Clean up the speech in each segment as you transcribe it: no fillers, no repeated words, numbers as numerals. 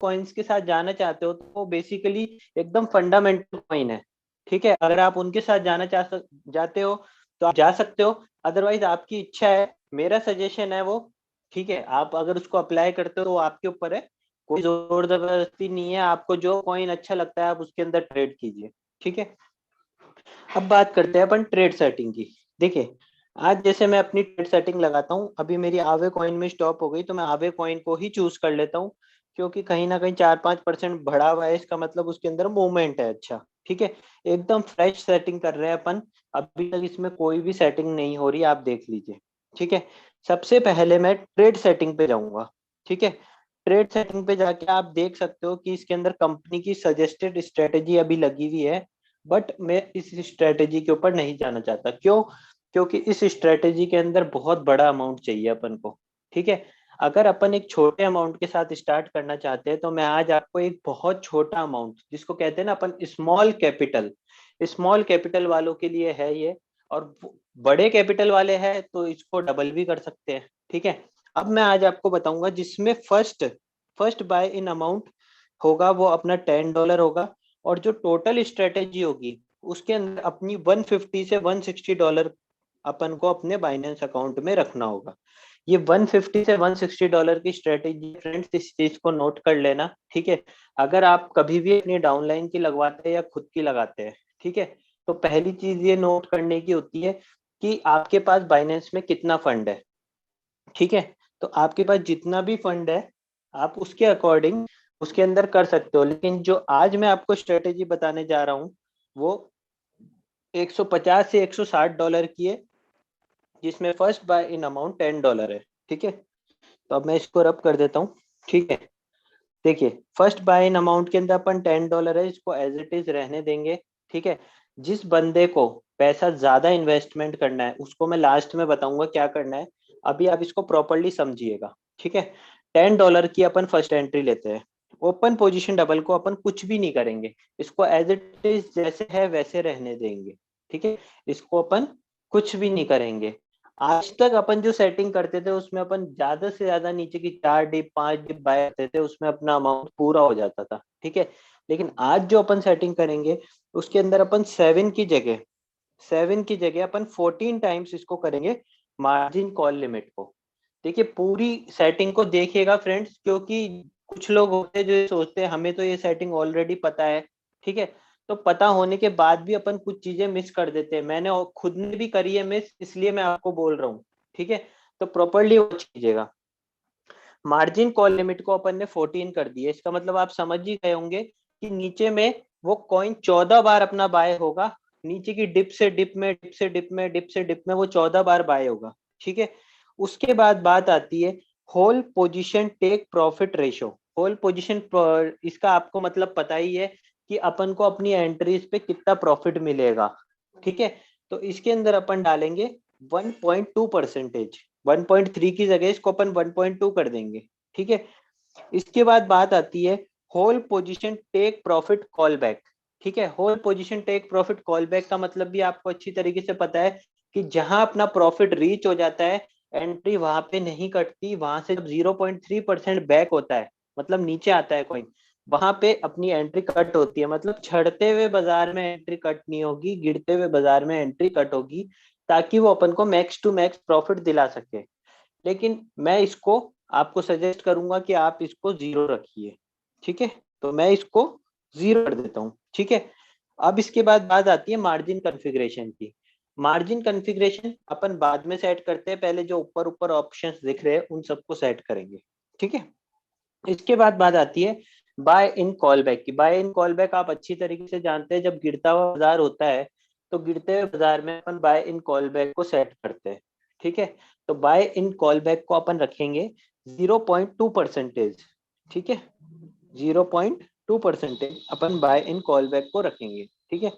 Coins के साथ जाना चाहते हो तो वो बेसिकली एकदम फंडामेंटल कॉइन है, ठीक है। अगर आप उनके साथ जाते हो तो आप जा सकते हो, अदरवाइज आपकी इच्छा है, मेरा सजेशन है वो, ठीक है। आप अगर उसको अप्लाई करते हो तो वो आपके ऊपर है, कोई जोर जबरदस्ती नहीं है। आपको जो कॉइन अच्छा लगता है आप उसके अंदर ट्रेड कीजिए, ठीक है। अब बात करते हैं अपन ट्रेड सेटिंग की। देखिए, आज जैसे मैं अपनी ट्रेड सेटिंग लगाता हूँ, अभी मेरी आवे कॉइन में स्टॉप हो गई तो मैं आवे कॉइन को ही चूज कर लेता हूँ, क्योंकि कहीं ना कहीं 4-5% बढ़ा हुआ है, इसका मतलब उसके अंदर मूवमेंट है, अच्छा, ठीक है। एकदम फ्रेश सेटिंग कर रहे हैं अपन, अभी तक इसमें कोई भी सेटिंग नहीं हो रही, आप देख लीजिए, ठीक है। सबसे पहले मैं ट्रेड सेटिंग पे जाऊंगा, ठीक है। ट्रेड सेटिंग पे जाके आप देख सकते हो कि इसके अंदर कंपनी की सजेस्टेड स्ट्रेटेजी अभी लगी हुई है, बट मैं इस स्ट्रेटेजी के ऊपर नहीं जाना चाहता। क्यों? क्योंकि इस स्ट्रेटेजी के अंदर बहुत बड़ा अमाउंट चाहिए अपन को, ठीक है। अगर अपन एक छोटे अमाउंट के साथ स्टार्ट करना चाहते हैं तो मैं आज आपको एक बहुत छोटा अमाउंट, जिसको कहते हैं ना अपन स्मॉल कैपिटल वालों के लिए है ये, और बड़े कैपिटल वाले हैं तो इसको डबल भी कर सकते हैं, ठीक है। अब मैं आज आपको बताऊंगा जिसमें first first by in amount होगा वो अपना $10 होगा, और जो टोटल स्ट्रेटेजी होगी उसके अंदर अपनी 150 से $160 अपन को अपने बाइनेंस अकाउंट में रखना होगा। ये 150 से $160 की स्ट्रेटेजी, फ्रेंड्स, इस चीज को नोट कर लेना, ठीक है। अगर आप कभी भी अपनी डाउनलाइन की लगवाते हैं या खुद की लगाते हैं, ठीक है, तो पहली चीज ये नोट करने की होती है कि आपके पास बाइनेंस में कितना फंड है, ठीक है। तो आपके पास जितना भी फंड है आप उसके अकॉर्डिंग उसके अंदर कर सकते हो, लेकिन जो आज मैं आपको स्ट्रेटेजी बताने जा रहा हूँ वो 150 से $160 की है, जिसमें फर्स्ट बाय इन अमाउंट $10 है, ठीक है। तो अब मैं इसको रब कर देता हूँ, ठीक है। देखिए, फर्स्ट बाय इन अमाउंट के अंदर अपन $10 है, इसको एज इट इज रहने देंगे, ठीक है। जिस बंदे को पैसा ज्यादा इन्वेस्टमेंट करना है उसको मैं लास्ट में बताऊंगा क्या करना है, अभी आप इसको प्रॉपरली समझिएगा, ठीक है। $10 की अपन फर्स्ट एंट्री लेते हैं, ओपन पोजीशन डबल को अपन कुछ भी नहीं करेंगे, इसको एज इट इज जैसे है वैसे रहने देंगे, ठीक है। इसको अपन कुछ भी नहीं करेंगे। आज तक अपन जो सेटिंग करते थे उसमें अपन ज्यादा से ज्यादा नीचे की 4 डिप 5 डिप बाय करते थे, उसमें अपना अमाउंट पूरा हो जाता था, ठीक है। लेकिन आज जो अपन सेटिंग करेंगे उसके अंदर अपन सेवन की जगह अपन 14 टाइम्स इसको करेंगे, मार्जिन कॉल लिमिट को। देखिए, पूरी सेटिंग को देखिएगा फ्रेंड्स, क्योंकि कुछ लोग होते हैं जो ये सोचते हैं हमें तो ये सेटिंग ऑलरेडी पता है, ठीक है। तो पता होने के बाद भी अपन कुछ चीजें मिस कर देते हैं, मैंने खुद ने भी करी है मिस, इसलिए मैं आपको बोल रहा हूँ, ठीक है। तो प्रॉपरली वॉच कीजिएगा। मार्जिन कॉल लिमिट को अपन ने 14 कर दिया, इसका मतलब आप समझ ही गए होंगे कि नीचे में वो कॉइन 14 बार अपना बाय होगा, नीचे की डिप से डिप में, डिप से डिप में, डिप से डिप में वो 14 बार बाय होगा, ठीक है। उसके बाद बात आती है whole position take profit ratio. Whole position, इसका आपको मतलब पता ही है कि अपन को अपनी एंट्रीज पे कितना प्रॉफिट मिलेगा, ठीक है। तो इसके अंदर अपन डालेंगे 1.2%, 1.3 की जगह इसको अपन 1.2 कर देंगे, ठीक है। इसके बाद बात आती है whole position take profit call back, ठीक है। Whole position take profit call back का मतलब भी आपको अच्छी तरीके से पता है कि जहां अपना प्रॉफिट रीच हो जाता है, एंट्री वहां पे नहीं कटती, वहां से जब 0.3% बैक होता है, मतलब नीचे आता है कॉइन, वहां पे अपनी एंट्री कट होती है। मतलब चढ़ते हुए बाजार में एंट्री कट नहीं होगी, गिरते हुए बाजार में एंट्री कट होगी, ताकि वो अपन को मैक्स टू मैक्स प्रॉफिट दिला सके। लेकिन मैं इसको आपको सजेस्ट करूंगा कि आप इसको 0 रखिए, ठीक है। तो मैं इसको 0 कर देता हूँ, ठीक है। अब इसके बाद बात आती है मार्जिन कॉन्फ़िगरेशन की। मार्जिन कॉन्फ़िगरेशन अपन बाद में सेट करते हैं, पहले जो ऊपर ऊपर ऑप्शंस दिख रहे हैं उन सबको सेट करेंगे, ठीक है। इसके बाद बात आती है बाय इन कॉल बैक की। बाय इन कॉल बैक आप अच्छी तरीके से जानते हैं, जब गिरता हुआ बाजार होता है तो गिरते हुए बाजार में अपन बाय इन कॉल बैक को सेट करते हैं, ठीक है। तो बाय इन कॉल बैक को अपन रखेंगे 0.2%, ठीक है। 0.2% अपन बाय इन कॉल बैक को रखेंगे, ठीक है।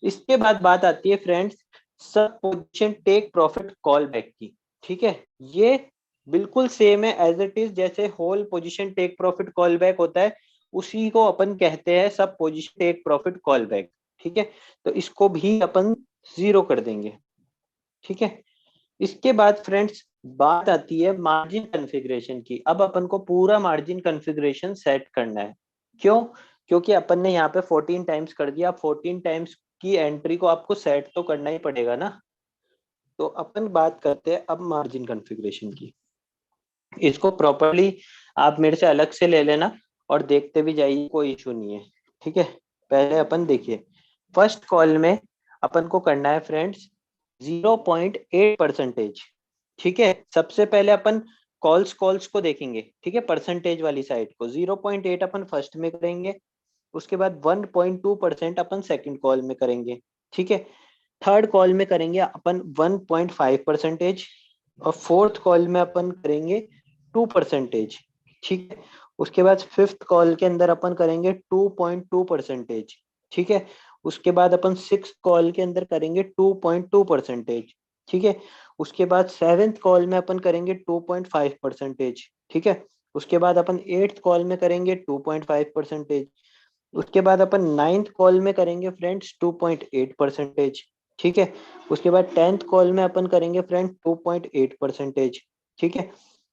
इसके बाद बात आती है friends sub position take profit call back की, ठीक है। ये बिल्कुल सेम है एज इट इज, जैसे whole position take profit call back होता है उसी को अपन कहते हैं sub position take profit call back, ठीक है। तो इसको भी अपन 0 कर देंगे, ठीक है। इसके बाद फ्रेंड्स बात आती है मार्जिन कॉन्फ़िगरेशन की। अब अपन को पूरा मार्जिन कॉन्फ़िगरेशन सेट करना है। क्यों? क्योंकि अपन ने यहाँ पे 14 टाइम्स कर दिया, 14 टाइम्स की एंट्री को आपको सेट तो करना ही पड़ेगा ना। तो अपन बात करते हैं अब मार्जिन कॉन्फ़िगरेशन की। इसको प्रॉपरली आप मेरे से अलग से ले लेना और देखते भी जाइए, कोई इशू नहीं है। ठीक है, पहले अपन देखिए, फर्स्ट कॉल में अपन को करना है फ्रेंड्स 0.8%। ठीक है, सबसे पहले अपन कॉल्स कॉल्स को देखेंगे। ठीक है, परसेंटेज वाली साइड को 0.8 अपन फर्स्ट में करेंगे, उसके बाद 1.2% अपन सेकंड कॉल में करेंगे। ठीक है, थर्ड कॉल में करेंगे अपन 1.5%, और फोर्थ कॉल में अपन करेंगे 2%। ठीक है, उसके बाद फिफ्थ कॉल के अंदर अपन करेंगे 2.2%। ठीक है, उसके बाद अपन सिक्स कॉल के अंदर करेंगे 2.2%। ठीक है, उसके बाद सेवेंथ कॉल में अपन करेंगे 2.5%। ठीक है, उसके बाद अपन एट्थ कॉल में करेंगे 2.5%। उसके बाद अपन नाइन्थ कॉल में करेंगे फ्रेंड्स 2.8%। ठीक है, उसके बाद टेंथ कॉल में अपन करेंगे फ्रेंड्स 2.8%। ठीक है,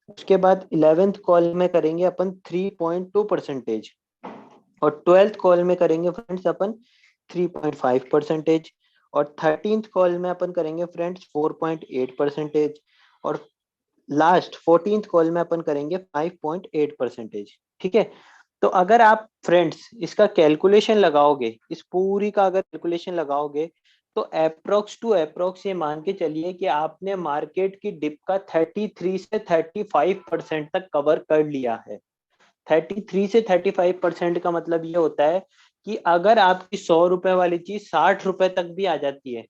उसके बाद इलेवेंथ कॉल में करेंगे अपन 3.2%, और ट्वेल्थ कॉल में करेंगे फ्रेंड्स अपन 3.5%, और थर्टींथ कॉल में अपन करेंगे फ्रेंड्स 4.8%, और लास्ट 14th कॉल में अपन करेंगे 5.8%। ठीक है, तो अगर आप फ्रेंड्स इसका कैलकुलेशन लगाओगे, इस पूरी का अगर कैलकुलेशन लगाओगे, तो अप्रोक्स टू अप्रोक्स ये मान के चलिए कि आपने मार्केट की डिप का 33 से 35% तक कवर कर लिया है। 33 से 35% का मतलब ये होता है कि अगर आपकी 100 रुपए वाली चीज 60 रुपए तक भी आ जाती है,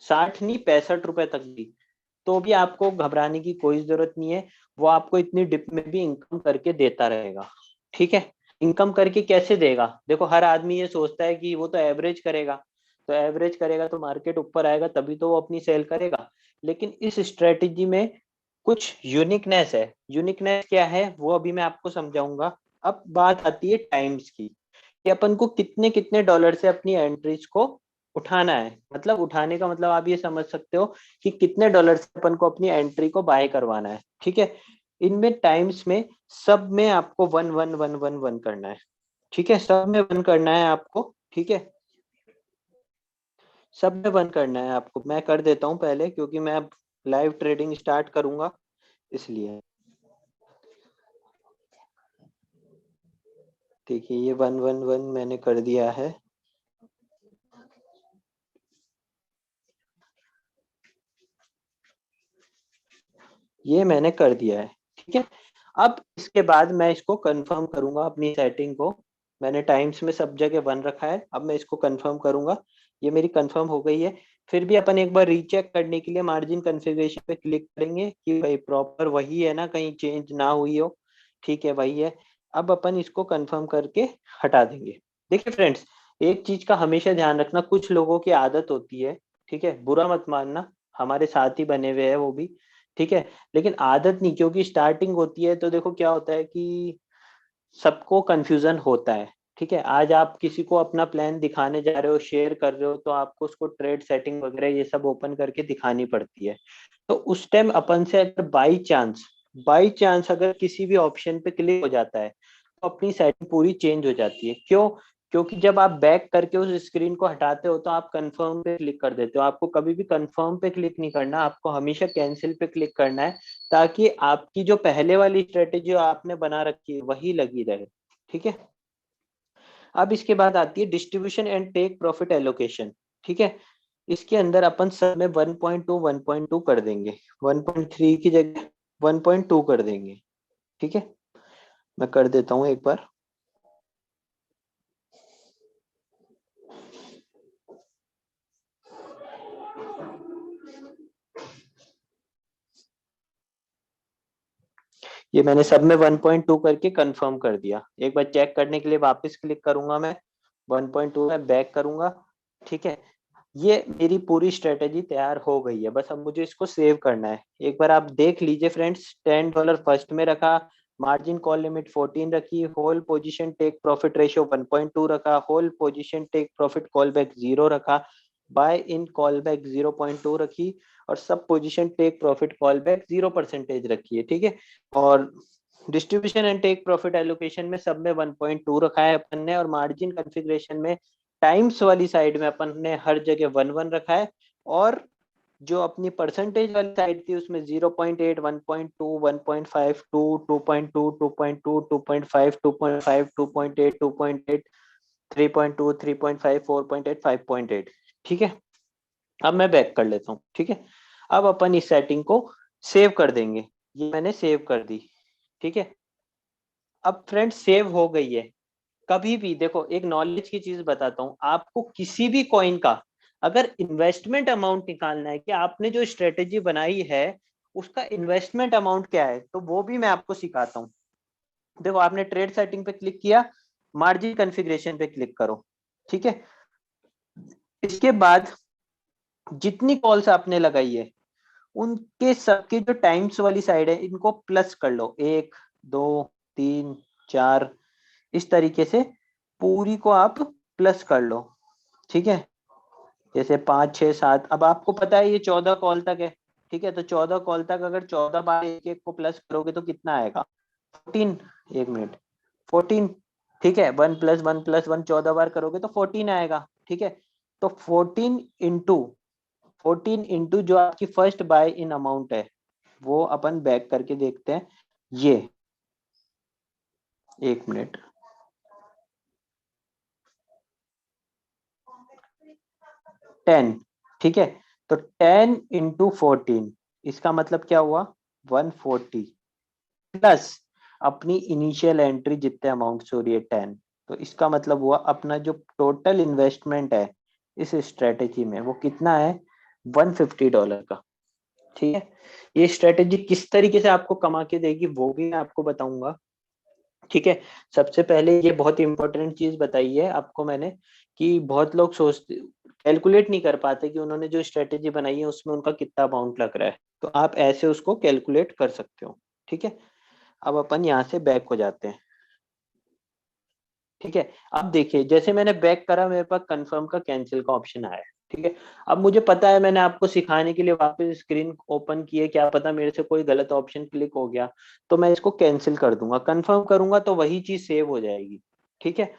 60 नहीं 65 रुपए तक भी, तो भी आपको घबराने की कोई जरूरत नहीं है। वो आपको इतनी डिप में भी इनकम करके देता रहेगा। ठीक है, इनकम करके कैसे देगा? देखो, हर आदमी ये सोचता है कि वो तो एवरेज करेगा, तो एवरेज करेगा तो मार्केट ऊपर आएगा तभी तो वो अपनी सेल करेगा। लेकिन इस स्ट्रेटेजी में कुछ यूनिकनेस है। यूनिकनेस क्या है वो अभी मैं आपको समझाऊंगा। अब बात आती है टाइम्स की, कि अपन को कितने कितने डॉलर से अपनी एंट्रीज को उठाना है। मतलब उठाने का मतलब आप ये समझ सकते हो कि कितने डॉलर से अपन को अपनी एंट्री को बाय करवाना है। ठीक है, इनमें टाइम्स में सब में आपको one one one one one करना है। ठीक है, सब में वन करना है आपको। ठीक है, सब में वन करना है आपको। मैं कर देता हूँ पहले, क्योंकि मैं अब लाइव ट्रेडिंग स्टार्ट करूंगा, इसलिए। देखिए, ये वन वन वन मैंने कर दिया है। ये मैंने कर दिया है। ठीक है, अब इसके बाद मैं इसको कंफर्म करूंगा अपनी सेटिंग को। मैंने टाइम्स में सब जगह वन रखा है, अब मैं इसको कंफर्म करूंगा। ये मेरी कंफर्म हो गई है। फिर भी अपन एक बार रीचेक करने के लिए मार्जिन कॉन्फ़िगरेशन पे क्लिक करेंगे कि भाई प्रॉपर वही है ना, कहीं चेंज ना हुई हो। ठीक है, वही है। अब अपन इसको कंफर्म करके हटा देंगे। देखिए फ्रेंड्स, एक चीज का हमेशा ध्यान रखना, कुछ लोगों की आदत होती है, ठीक है, बुरा मत मानना, हमारे साथ ही बने हुए हैं वो भी। ठीक है, लेकिन आदत नहीं, क्योंकि स्टार्टिंग होती है तो देखो क्या होता है कि सबको कंफ्यूजन होता है। ठीक है, आज आप किसी को अपना प्लान दिखाने जा रहे हो, शेयर कर रहे हो, तो आपको उसको ट्रेड सेटिंग वगैरह ये सब ओपन करके दिखानी पड़ती है। तो उस टाइम अपन से अगर बाई चांस अगर किसी भी ऑप्शन पे क्लिक हो जाता है, तो अपनी सेटिंग पूरी चेंज हो जाती है। क्यों? क्योंकि जब आप बैक करके उस स्क्रीन को हटाते हो तो आप कंफर्म पे क्लिक कर देते हो। आपको कभी भी कंफर्म पे क्लिक नहीं करना, आपको हमेशा कैंसिल पे क्लिक करना है, ताकि आपकी जो पहले वाली स्ट्रेटेजी आपने बना रखी है वही लगी रहे। ठीक है, अब इसके बाद आती है distribution and take profit allocation. ठीक है, इसके अंदर अपन सब में 1.2 कर देंगे, 1.3 की जगह 1.2 कर देंगे। ठीक है, मैं कर देता हूँ एक बार। ये मैंने सब में 1.2 करके कंफर्म कर दिया। एक बार चेक करने के लिए वापस क्लिक करूंगा मैं, 1.2 में बैक करूंगा। ठीक है, ये मेरी पूरी स्ट्रेटेजी तैयार हो गई है, बस अब मुझे इसको सेव करना है। एक बार आप देख लीजिए फ्रेंड्स, $10 फर्स्ट में रखा, मार्जिन कॉल लिमिट 14 रखी, whole position take profit ratio 1.2 रखा, whole position take profit call back 0 रखा, बाय इन कॉल बैक 0.2 रखी और sub position take profit call back 0% रखी है, ठीक है। और distribution and take profit allocation में सब में 1.2 रखा है अपन ने, और मार्जिन कॉन्फ़िगरेशन में टाइम्स वाली साइड में अपन ने हर जगह 1 रखा है, और जो अपनी परसेंटेज वाली साइड थी उसमें 0.8, 1.2, 1.5, 2, 2.2, 2.2, 2.5, 2.5, 2.8, 2.8, 3.2, 3.5, 4.8, 5.8, ठीक है। अब मैं बैक कर लेता हूँ, ठीक है। अब अपन इस सेटिंग को सेव कर देंगे, ये मैंने सेव कर दी, ठीक है। अब फ्रेंड्स सेव हो गई है। कभी भी देखो, एक नॉलेज की चीज बताता हूँ आपको, किसी भी कॉइन का अगर इन्वेस्टमेंट अमाउंट निकालना है कि आपने जो स्ट्रेटेजी बनाई है उसका इन्वेस्टमेंट अमाउंट क्या है, तो वो भी मैं आपको सिखाता हूँ। देखो, आपने ट्रेड सेटिंग पे क्लिक किया, मार्जिन कॉन्फ़िगरेशन पे क्लिक करो, ठीक है। इसके बाद जितनी कॉल्स आपने लगाई है उनके सबके जो टाइम्स वाली साइड है इनको प्लस कर लो, 1, 2, 3, 4, इस तरीके से पूरी को आप प्लस कर लो, ठीक है। जैसे 5, 6, 7, अब आपको पता है ये 14 कॉल तक है, ठीक है। तो 14 कॉल तक अगर 14 बार एक एक को प्लस करोगे तो कितना आएगा, 14, 1 मिनट, 14, ठीक है। 1+1+1 14 बार करोगे तो 14 आएगा, ठीक है। तो 14 इंटू जो आपकी फर्स्ट बाय इन अमाउंट है वो अपन बैक करके देखते हैं। ये 1 मिनट, 10, ठीक है। तो 10 इंटू 14, इसका मतलब क्या हुआ, 140, प्लस अपनी इनिशियल एंट्री जितने अमाउंट से हो रही है 10, तो इसका मतलब हुआ अपना जो टोटल इन्वेस्टमेंट है इस स्ट्रेटेजी में वो कितना है, $150 का, ठीक है। ये स्ट्रेटेजी किस तरीके से आपको कमा के देगी वो भी मैं आपको बताऊंगा, ठीक है। सबसे पहले ये बहुत इंपॉर्टेंट चीज बताई है आपको मैंने, कि बहुत लोग सोचते, कैलकुलेट नहीं कर पाते कि उन्होंने जो स्ट्रेटेजी बनाई है उसमें उनका कितना अमाउंट लग रहा है, तो आप ऐसे उसको कैलकुलेट कर सकते हो, ठीक है। अब अपन यहाँ से बैक हो जाते हैं, ठीक है। अब देखिए, जैसे मैंने बैक करा मेरे पास कंफर्म का कैंसिल का ऑप्शन आया है, ठीक है। अब मुझे पता है मैंने आपको सिखाने के लिए वापस स्क्रीन ओपन की है, क्या पता मेरे से कोई गलत ऑप्शन क्लिक हो गया, तो मैं इसको कैंसिल कर दूंगा, कंफर्म करूंगा तो वही चीज सेव हो जाएगी, ठीक है।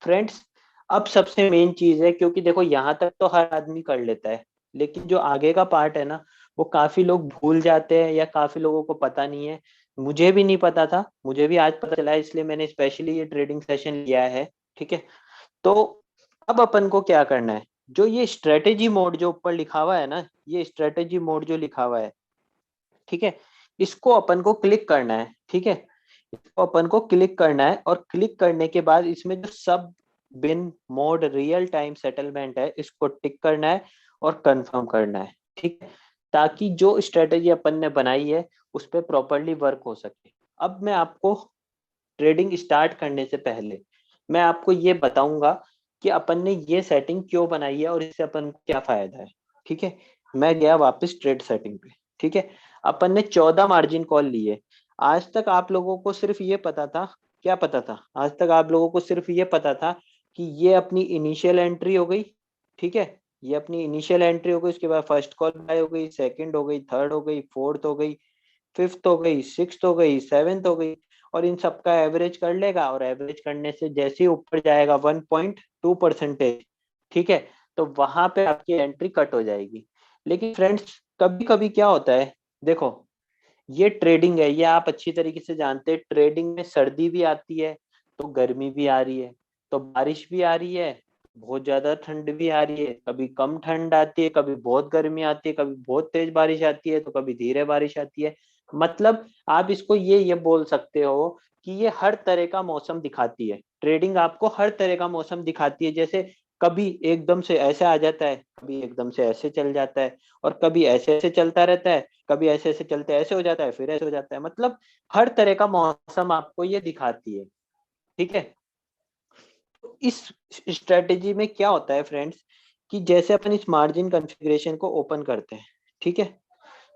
फ्रेंड्स, अब सबसे मेन चीज है, क्योंकि देखो यहाँ तक तो हर आदमी कर लेता है, लेकिन जो आगे का पार्ट है ना वो काफी लोग भूल जाते हैं या काफी लोगों को पता नहीं है। मुझे भी नहीं पता था, मुझे भी आज पता चला है, इसलिए मैंने स्पेशली ये ट्रेडिंग सेशन लिया है, ठीक है। तो अब अपन को क्या करना है, जो ये स्ट्रेटेजी मोड जो ऊपर लिखा हुआ है ना, ये स्ट्रेटेजी मोड जो लिखा हुआ है, ठीक है, इसको अपन को क्लिक करना है, ठीक है। इसको अपन को क्लिक करना है, और क्लिक करने के बाद इसमें जो सब बिन मोड रियल टाइम सेटलमेंट है इसको टिक करना है और कंफर्म करना है, ठीक है, ताकि जो स्ट्रेटेजी अपन ने बनाई है उस पर प्रॉपरली वर्क हो सके। अब मैं आपको ट्रेडिंग स्टार्ट करने से पहले मैं आपको ये बताऊंगा कि अपन ने ये सेटिंग क्यों बनाई है और इससे अपन को क्या फायदा है, ठीक है। मैं गया वापस ट्रेड सेटिंग पे, ठीक है। अपन ने 14 मार्जिन कॉल लिए। आज तक आप लोगों को सिर्फ ये पता था, क्या पता था, आज तक आप लोगों को सिर्फ ये पता था कि ये अपनी इनिशियल एंट्री हो गई, ठीक है। ये अपनी इनिशियल एंट्री हो गई, उसके बाद फर्स्ट कॉल बाय हो गई, सेकंड हो गई, थर्ड हो गई, फोर्थ हो गई, फिफ्थ हो गई, सिक्स्थ हो गई, सेवेंथ हो गई, और इन सबका एवरेज कर लेगा, और एवरेज करने से जैसे ही ऊपर जाएगा 1.2%, ठीक है, तो वहां पे आपकी एंट्री कट हो जाएगी। लेकिन फ्रेंड्स, कभी कभी क्या होता है, देखो, ये ट्रेडिंग है, ये आप अच्छी तरीके से जानते हैं, ट्रेडिंग में सर्दी भी आती है तो गर्मी भी आ रही है, तो बारिश भी आ रही है, बहुत ज्यादा ठंड भी आ रही है, कभी कम ठंड आती है, कभी बहुत गर्मी आती है, कभी बहुत तेज बारिश आती है, तो कभी धीरे बारिश आती है। मतलब आप इसको ये बोल सकते हो कि ये हर तरह का मौसम दिखाती है, ट्रेडिंग आपको हर तरह का मौसम दिखाती है। जैसे कभी एकदम से ऐसे आ जाता है, कभी एकदम से ऐसे चल जाता है, और कभी ऐसे ऐसे चलता रहता है, कभी ऐसे ऐसे चलते ऐसे हो जाता है, फिर ऐसे हो जाता है। मतलब हर तरह का मौसम आपको ये दिखाती है, ठीक है। तो इस स्ट्रेटेजी में क्या होता है फ्रेंड्स, कि जैसे अपन इस मार्जिन कॉन्फ़िगरेशन को ओपन करते हैं, ठीक है,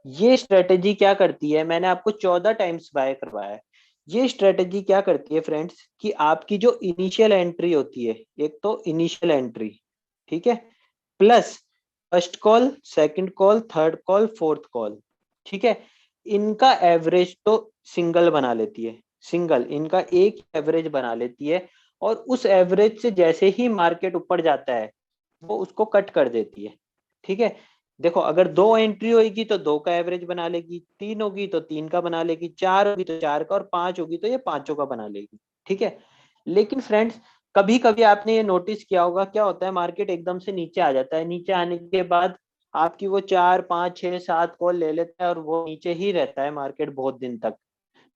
ये स्ट्रेटेजी क्या करती है, मैंने आपको 14 टाइम्स बाय करवाया है। ये स्ट्रेटेजी क्या करती है फ्रेंड्स, कि आपकी जो इनिशियल एंट्री होती है, एक तो इनिशियल एंट्री, ठीक है, plus first call, second call, third call, fourth call, ठीक है, इनका एवरेज तो सिंगल बना लेती है, सिंगल इनका एक एवरेज बना लेती है, और उस एवरेज से जैसे ही मार्केट ऊपर जाता है वो उसको कट कर देती है, ठीक है। देखो अगर दो एंट्री होगी तो दो का एवरेज बना लेगी, तीन होगी तो तीन का बना लेगी, चार होगी तो चार का, और पांच होगी तो ये पांचों का बना लेगी, ठीक है। लेकिन फ्रेंड्स, कभी कभी आपने ये नोटिस किया होगा, क्या होता है, मार्केट एकदम से नीचे आ जाता है, नीचे आने के बाद आपकी वो चार पाँच छह सात कॉल ले लेता है और वो नीचे ही रहता है मार्केट बहुत दिन तक,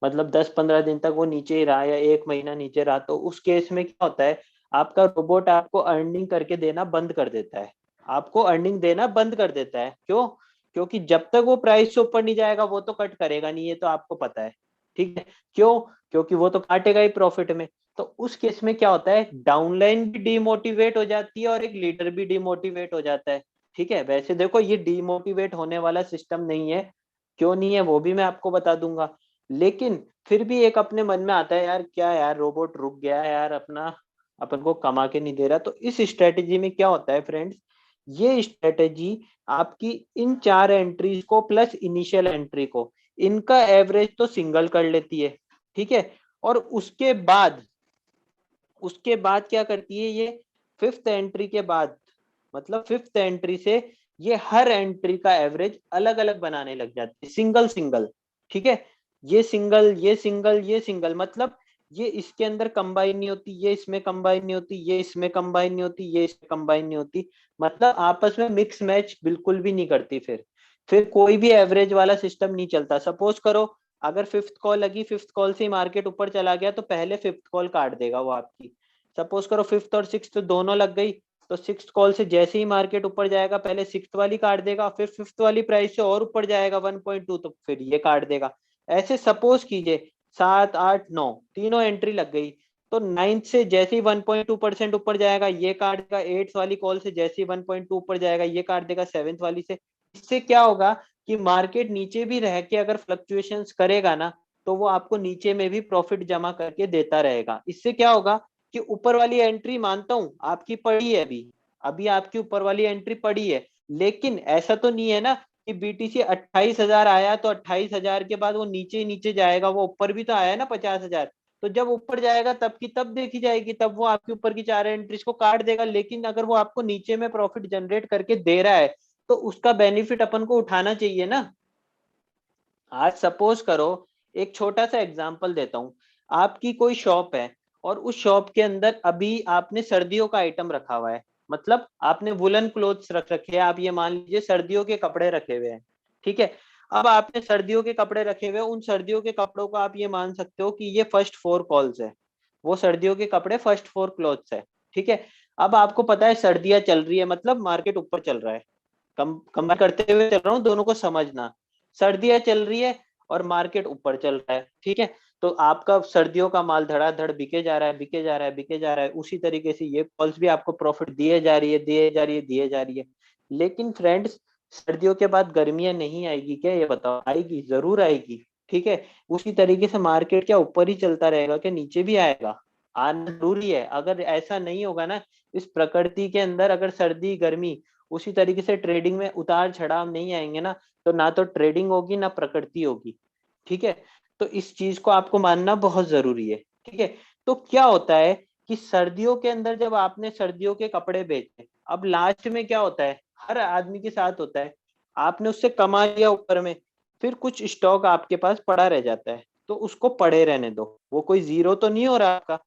मतलब 10-15 दिन तक वो नीचे ही रहा या एक महीना नीचे रहा, तो उस केस में क्या होता है, आपका रोबोट आपको अर्निंग करके देना बंद कर देता है, आपको अर्निंग देना बंद कर देता है। क्यों? क्योंकि जब तक वो प्राइस से ऊपर नहीं जाएगा वो तो कट करेगा नहीं, ये तो आपको पता है, ठीक है। क्यों? क्योंकि वो तो काटेगा ही प्रॉफिट में। तो उस केस में क्या होता है, डाउनलाइन भी डिमोटिवेट हो जाती है और एक लीडर भी डिमोटिवेट हो जाता है, ठीक है। वैसे देखो ये डिमोटिवेट होने वाला सिस्टम नहीं है, क्यों नहीं है वो भी मैं आपको बता दूंगा, लेकिन फिर भी एक अपने मन में आता है, यार क्या यार, रोबोट रुक गया है यार, अपना अपन को कमा के नहीं दे रहा। तो इस स्ट्रेटेजी में क्या होता है फ्रेंड्स, ये स्ट्रेटेजी आपकी इन चार एंट्रीज को प्लस इनिशियल एंट्री को, इनका एवरेज तो सिंगल कर लेती है, ठीक है। और उसके बाद क्या करती है ये, फिफ्थ एंट्री के बाद, मतलब फिफ्थ एंट्री से ये हर एंट्री का एवरेज अलग अलग बनाने लग जाती है, सिंगल सिंगल, ठीक है। ये सिंगल, ये सिंगल, ये सिंगल, मतलब ये इसके अंदर कंबाइन नहीं होती, ये इसमें कंबाइन नहीं होती, ये इसमें कंबाइन नहीं होती, ये इसमें कंबाइन नहीं होती, मतलब आपस में मिक्स मैच बिल्कुल भी नहीं करती। फिर कोई भी एवरेज वाला सिस्टम नहीं चलता। सपोज करो अगर फिफ्थ कॉल लगी, फिफ्थ कॉल से मार्केट ऊपर चला गया तो पहले फिफ्थ कॉल काट देगा वो आपकी। सपोज करो फिफ्थ और सिक्स्थ दोनों लग गई, तो सिक्स कॉल से जैसे ही मार्केट ऊपर जाएगा पहले सिक्स वाली काट देगा, फिर फिफ्थ वाली प्राइस से और ऊपर जाएगा 1.2 तो फिर ये काट देगा। ऐसे सपोज कीजिए सात आठ नौ तीनों एंट्री लग गई, तो नाइन्थ से जैसे ही 1.2% ऊपर जाएगा ये काट देगा, एट्थ वाली कॉल से जैसे ही 1.2 ऊपर जाएगा ये काट देगा सेवेंथ वाली से। इससे क्या होगा कि मार्केट नीचे भी रह के अगर फ्लक्चुएशंस करेगा ना, तो वो आपको नीचे में भी प्रॉफिट जमा करके देता रहेगा। इससे क्या होगा कि ऊपर वाली एंट्री मानता हूं आपकी पड़ी है, अभी अभी आपकी ऊपर वाली एंट्री पड़ी है, लेकिन ऐसा तो नहीं है ना कि बीटीसी 28,000 आया तो 28,000 के बाद वो नीचे ही नीचे जाएगा, वो ऊपर भी तो आया ना 50,000। तो जब ऊपर जाएगा तब की तब देखी जाएगी, तब वो आपके ऊपर की चार एंट्रीज को काट देगा, लेकिन अगर वो आपको नीचे में प्रॉफिट जनरेट करके दे रहा है तो उसका बेनिफिट अपन को उठाना चाहिए ना। आज सपोज करो, एक छोटा सा एग्जांपल देता हूँ, आपकी कोई शॉप है और उस शॉप के अंदर अभी आपने सर्दियों का आइटम रखा हुआ है, मतलब आपने वुलन क्लोथ्स रख रखे हैं, आप ये मान लीजिए सर्दियों के कपड़े रखे हुए हैं, ठीक है। अब आपने सर्दियों के कपड़े रखे हुए हैं, उन सर्दियों के कपड़ों को आप ये मान सकते हो कि ये फर्स्ट फोर कॉल्स है, वो सर्दियों के कपड़े फर्स्ट फोर क्लोथ्स है, ठीक है। अब आपको पता है सर्दियां चल रही है, मतलब मार्केट ऊपर चल रहा है, कंबाइन करते हुए चल रहा हूँ, दोनों को समझना। सर्दियां चल रही है और मार्केट ऊपर चल रहा है, ठीक है। तो आपका सर्दियों का माल धड़ाधड़ बिके जा रहा है, बिके जा रहा है, बिके जा रहा है, उसी तरीके से ये कॉल्स भी आपको प्रॉफिट दिए जा रही है, दिए जा रही है, दिए जा रही है। लेकिन फ्रेंड्स, सर्दियों के बाद गर्मियां नहीं आएगी क्या, ये बताओ, आएगी, जरूर आएगी, ठीक है। उसी तरीके से मार्केट क्या ऊपर ही चलता रहेगा क्या, नीचे भी आएगा? आना जरूरी है। अगर ऐसा नहीं होगा ना, इस प्रकृति के अंदर अगर सर्दी गर्मी उसी तरीके से ट्रेडिंग में उतार चढ़ाव नहीं आएंगे ना, तो ना तो ट्रेडिंग होगी ना प्रकृति होगी, ठीक है। तो इस चीज को आपको मानना बहुत जरूरी है, ठीक है। तो क्या होता है कि सर्दियों के अंदर जब आपने सर्दियों के कपड़े बेचे, अब लास्ट में क्या होता है, हर आदमी के साथ होता है, आपने उससे कमा लिया ऊपर में, फिर कुछ स्टॉक आपके पास पड़ा रह जाता है, तो उसको पड़े रहने दो, वो कोई जीरो तो नहीं हो रहा आपका,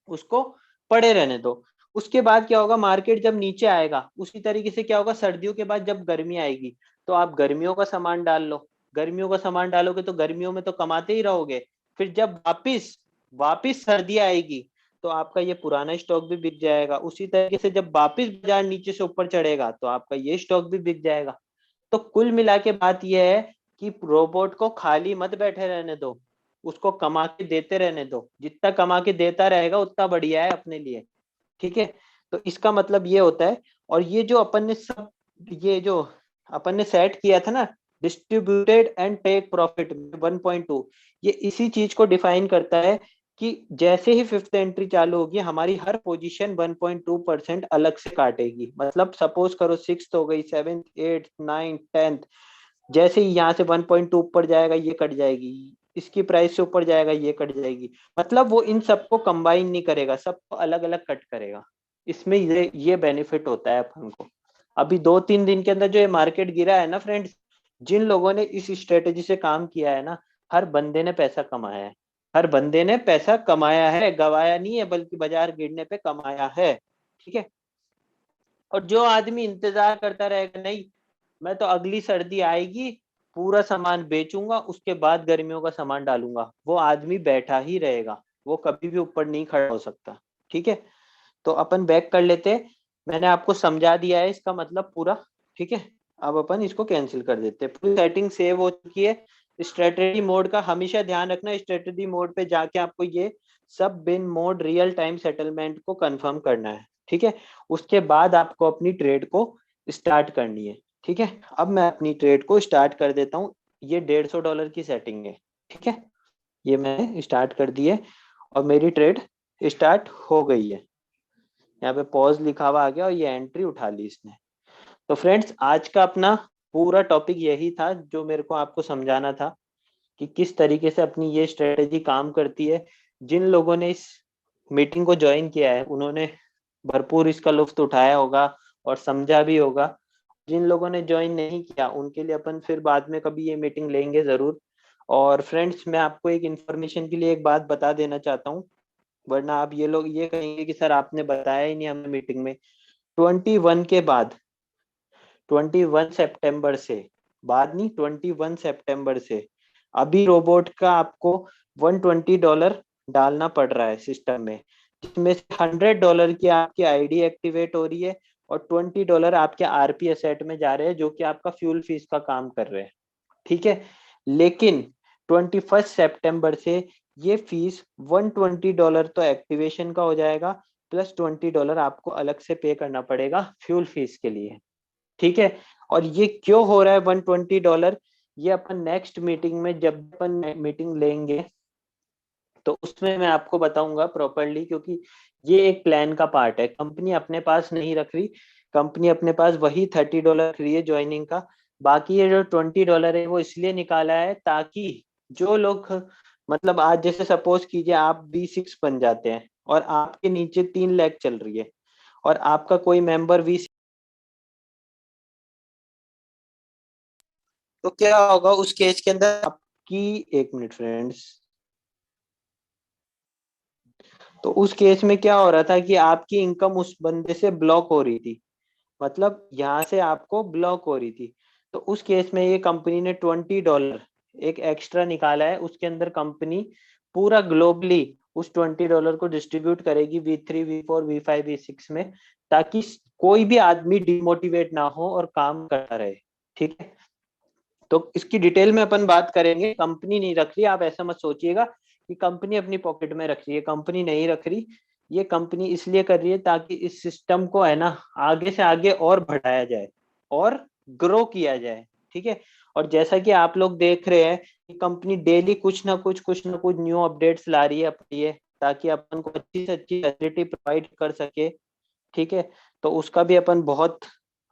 उसको पड़े रहने दो। उसके बाद क्या होगा, मार्केट जब नीचे आएगा उसी तरीके से क्या होगा, सर्दियों के बाद जब गर्मी आएगी तो आप गर्मियों का सामान डाल लो, गर्मियों का सामान डालोगे तो गर्मियों में तो कमाते ही रहोगे। फिर जब वापिस वापिस सर्दी आएगी तो आपका ये पुराना स्टॉक भी बिक जाएगा, उसी तरीके से जब वापिस बाजार नीचे से ऊपर चढ़ेगा तो आपका ये स्टॉक भी बिक जाएगा। तो कुल मिला के बात यह है कि रोबोट को खाली मत बैठे रहने दो, उसको कमा के देते रहने दो, जितना कमा के देता रहेगा उतना बढ़िया है अपने लिए, ठीक है। तो इसका मतलब ये होता है। और ये जो अपन ने सब, ये जो अपन ने सेट किया था ना, डिस्ट्रीब्यूटेड एंड टेक प्रॉफिट 1.2, ये इसी चीज को डिफाइन करता है कि जैसे ही फिफ्थ एंट्री चालू होगी हमारी हर पोजीशन 1.2% अलग से काटेगी। मतलब सपोज करो सिक्स हो गई, सेवेंथ, एट्थ, नाइन्थ, टेंथ, जैसे ही यहाँ से 1.2 ऊपर जाएगा ये कट जाएगी, इसकी प्राइस से ऊपर जाएगा ये कट जाएगी। मतलब वो इन सबको कंबाइन नहीं करेगा, सबको अलग अलग कट करेगा। इसमें ये बेनिफिट होता है अपन को। अभी 2-3 दिन के अंदर जो ये मार्केट गिरा है ना फ्रेंड्स, जिन लोगों ने इस स्ट्रेटेजी से काम किया है ना, हर बंदे ने पैसा कमाया है। हर बंदे ने पैसा कमाया है, गवाया नहीं है, बल्कि बाजार गिरने पे कमाया है। ठीक है। और जो आदमी इंतजार करता रहेगा, नहीं मैं तो अगली सर्दी आएगी पूरा सामान बेचूंगा उसके बाद गर्मियों का सामान डालूंगा, वो आदमी बैठा ही रहेगा, वो कभी भी ऊपर नहीं खड़ा हो सकता। ठीक है। तो अपन बैक कर लेते हैं। मैंने आपको समझा दिया है इसका मतलब पूरा। ठीक है। अब अपन इसको कैंसिल कर देते हैं। पूरी सेटिंग सेव हो चुकी है। स्ट्रेटेजी मोड का हमेशा ध्यान रखना, स्ट्रेटेजी मोड पे जाके आपको ये सब बिन मोड रियल टाइम सेटलमेंट को कंफर्म करना है। ठीक है। उसके बाद आपको अपनी ट्रेड को स्टार्ट करनी है। ठीक है। अब मैं अपनी ट्रेड को स्टार्ट कर देता हूँ। ये $150 की सेटिंग है। ठीक है। ये मैंने स्टार्ट कर दी है और मेरी ट्रेड स्टार्ट हो गई है। यहाँ पे पॉज लिखा हुआ आ गया और ये एंट्री उठा ली इसने। तो फ्रेंड्स आज का अपना पूरा टॉपिक यही था जो मेरे को आपको समझाना था कि किस तरीके से अपनी ये स्ट्रेटेजी काम करती है। जिन लोगों ने इस मीटिंग को ज्वाइन किया है उन्होंने भरपूर इसका लुत्फ उठाया होगा और समझा भी होगा। जिन लोगों ने ज्वाइन नहीं किया उनके लिए अपन फिर बाद में कभी ये मीटिंग लेंगे जरूर। और फ्रेंड्स मैं आपको एक इन्फॉर्मेशन के लिए एक बात बता देना चाहता हूँ, वरना आप ये लोग ये कहेंगे कि सर आपने बताया ही नहीं हमें मीटिंग में। 21 के बाद, 21 सितंबर से, बाद नहीं, 21 सितंबर से अभी रोबोट का आपको $120 डालना पड़ रहा है सिस्टम में, जिसमें से $100 की आपकी आईडी एक्टिवेट हो रही है और $20 आपके आरपी एसेट में जा रहे हैं जो कि आपका फ्यूल फीस का काम कर रहे हैं। ठीक है। लेकिन 21 सितंबर से ये फीस $120 तो एक्टिवेशन का हो जाएगा, प्लस $20 आपको अलग से पे करना पड़ेगा फ्यूल फीस के लिए। ठीक है। और ये क्यों हो रहा है $120, ये अपन नेक्स्ट मीटिंग में जब अपन मीटिंग लेंगे तो उसमें मैं आपको बताऊंगा प्रॉपरली, क्योंकि ये एक प्लान का पार्ट है। कंपनी अपने पास नहीं रख रही, कंपनी अपने पास वही $30 रख रही है ज्वाइनिंग का। बाकी ये जो $20 है वो इसलिए निकाला है ताकि जो लोग, मतलब आज जैसे सपोज कीजिए आप V6 बन जाते हैं और आपके नीचे 3 लाख चल रही है और आपका कोई मेंबर V6, तो क्या होगा उस केस के अंदर आपकी, एक मिनट फ्रेंड्स, तो उस केस में क्या हो रहा था कि आपकी इनकम उस बंदे से ब्लॉक हो रही थी, मतलब यहाँ से आपको ब्लॉक हो रही थी। तो उस केस में ये कंपनी ने $20 एक एक्स्ट्रा निकाला है। उसके अंदर कंपनी पूरा ग्लोबली उस $20 को डिस्ट्रीब्यूट करेगी V3, V4, V5, V6 में, ताकि कोई भी आदमी डिमोटिवेट ना हो और काम करता रहे। ठीक है। तो इसकी डिटेल में अपन बात करेंगे। कंपनी नहीं रख रही, आप ऐसा मत सोचिएगा कि कंपनी अपनी पॉकेट में रख रही है, कंपनी नहीं रख रही। ये कंपनी इसलिए कर रही है ताकि इस सिस्टम को है ना आगे से आगे और बढ़ाया जाए और ग्रो किया जाए। ठीक है। और जैसा कि आप लोग देख रहे हैं कि कंपनी डेली कुछ ना कुछ न्यू अपडेट्स ला रही है अपने लिए, ताकि अपन को अच्छी से अच्छी फैसिलिटी प्रोवाइड कर सके। ठीक है। तो उसका भी अपन बहुत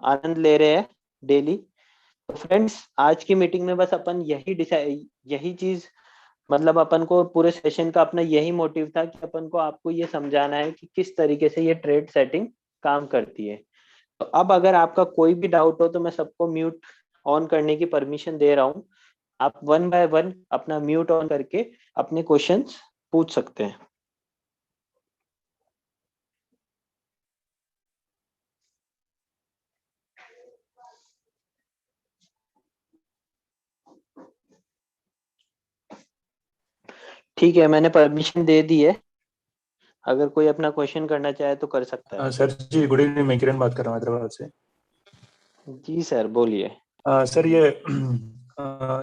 आनंद ले रहे हैं डेली। तो फ्रेंड्स आज की मीटिंग में बस अपन यही डिसाइड, यही चीज, मतलब अपन को पूरे सेशन का अपना यही मोटिव था कि अपन को आपको ये समझाना है कि किस तरीके से ये ट्रेड सेटिंग काम करती है। तो अब अगर आपका कोई भी डाउट हो तो मैं सबको म्यूट ऑन करने की परमिशन दे रहा हूँ। आप वन बाय वन अपना म्यूट ऑन करके अपने क्वेश्चंस पूछ सकते हैं। ठीक है, मैंने परमिशन दे दी है। अगर कोई अपना क्वेश्चन करना चाहे तो कर सकता है। सर जी गुड इवनिंग, मैं किरण बात कर रहा हूँ हैदराबाद से। जी सर बोलिए। सर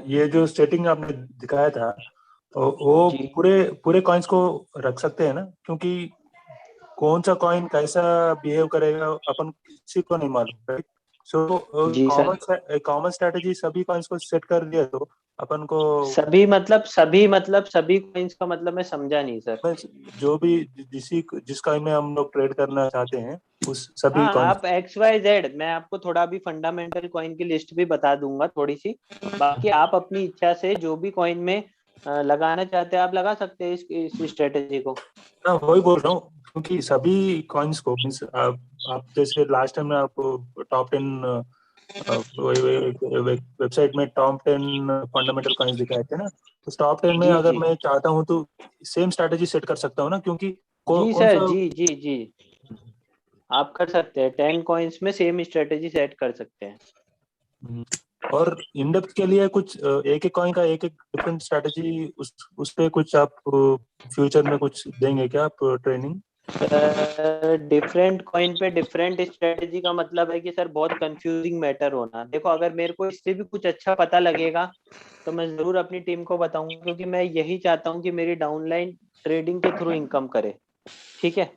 ये जो सेटिंग आपने दिखाया था वो जी पूरे पूरे कॉइन्स को रख सकते हैं ना, क्योंकि कौन सा कॉइन कैसा बिहेव करेगा अपन किसी को नहीं मालूम, राइट? सो जी सर। कॉमन स्ट्रेटजी सभी कॉइन्स को सेट कर दिया तो अपन को सभी कॉइन्स का मतलब मैं समझा नहीं सर। जो भी जिस कॉइन में हम लोग ट्रेड करना चाहते हैं उस सभी हाँ, कॉइन। आप XYZ, मैं आपको थोड़ा अभी फंडामेंटल कॉइन की लिस्ट भी बता दूंगा थोड़ी सी। बाकी आप अपनी इच्छा से जो भी कॉइन में लगाना चाहते हैं आप लगा सकते हैं इस स्ट्रेटेजी को। ना वही बोल रहा हूँ, क्योंकि सभी कॉइन्स को मीन्स आप जैसे लास्ट टाइम में आपको टॉप 10 वेबसाइट में टॉप 10 फंडामेंटल कॉइन्स दिखाए थे ना, तो टॉप 10 में जी अगर जी मैं चाहता हूँ तो सेम स्ट्रैटेजी सेट कर सकता हूँ ना, क्योंकि जी कौन सर, सा। जी जी जी, आप कर सकते हैं 10 कॉइन्स में सेम स्ट्रेटेजी सेट कर सकते हैं। हम्म, और इंडेप्थ के लिए कुछ एक एक कॉइन का एक एक डिफरेंट स्ट्रैटेजी उस पे कुछ आप फ्यूचर में कुछ देंगे क्या आप ट्रेनिंग? डिफरेंट कॉइन पे डिफरेंट स्ट्रेटेजी का मतलब है कि सर बहुत कंफ्यूजिंग मैटर होना। देखो, अगर मेरे को इससे भी कुछ अच्छा पता लगेगा तो मैं जरूर अपनी टीम को बताऊंगा, क्योंकि मैं यही चाहता हूँ कि मेरी डाउनलाइन ट्रेडिंग के थ्रू इनकम करे। ठीक है,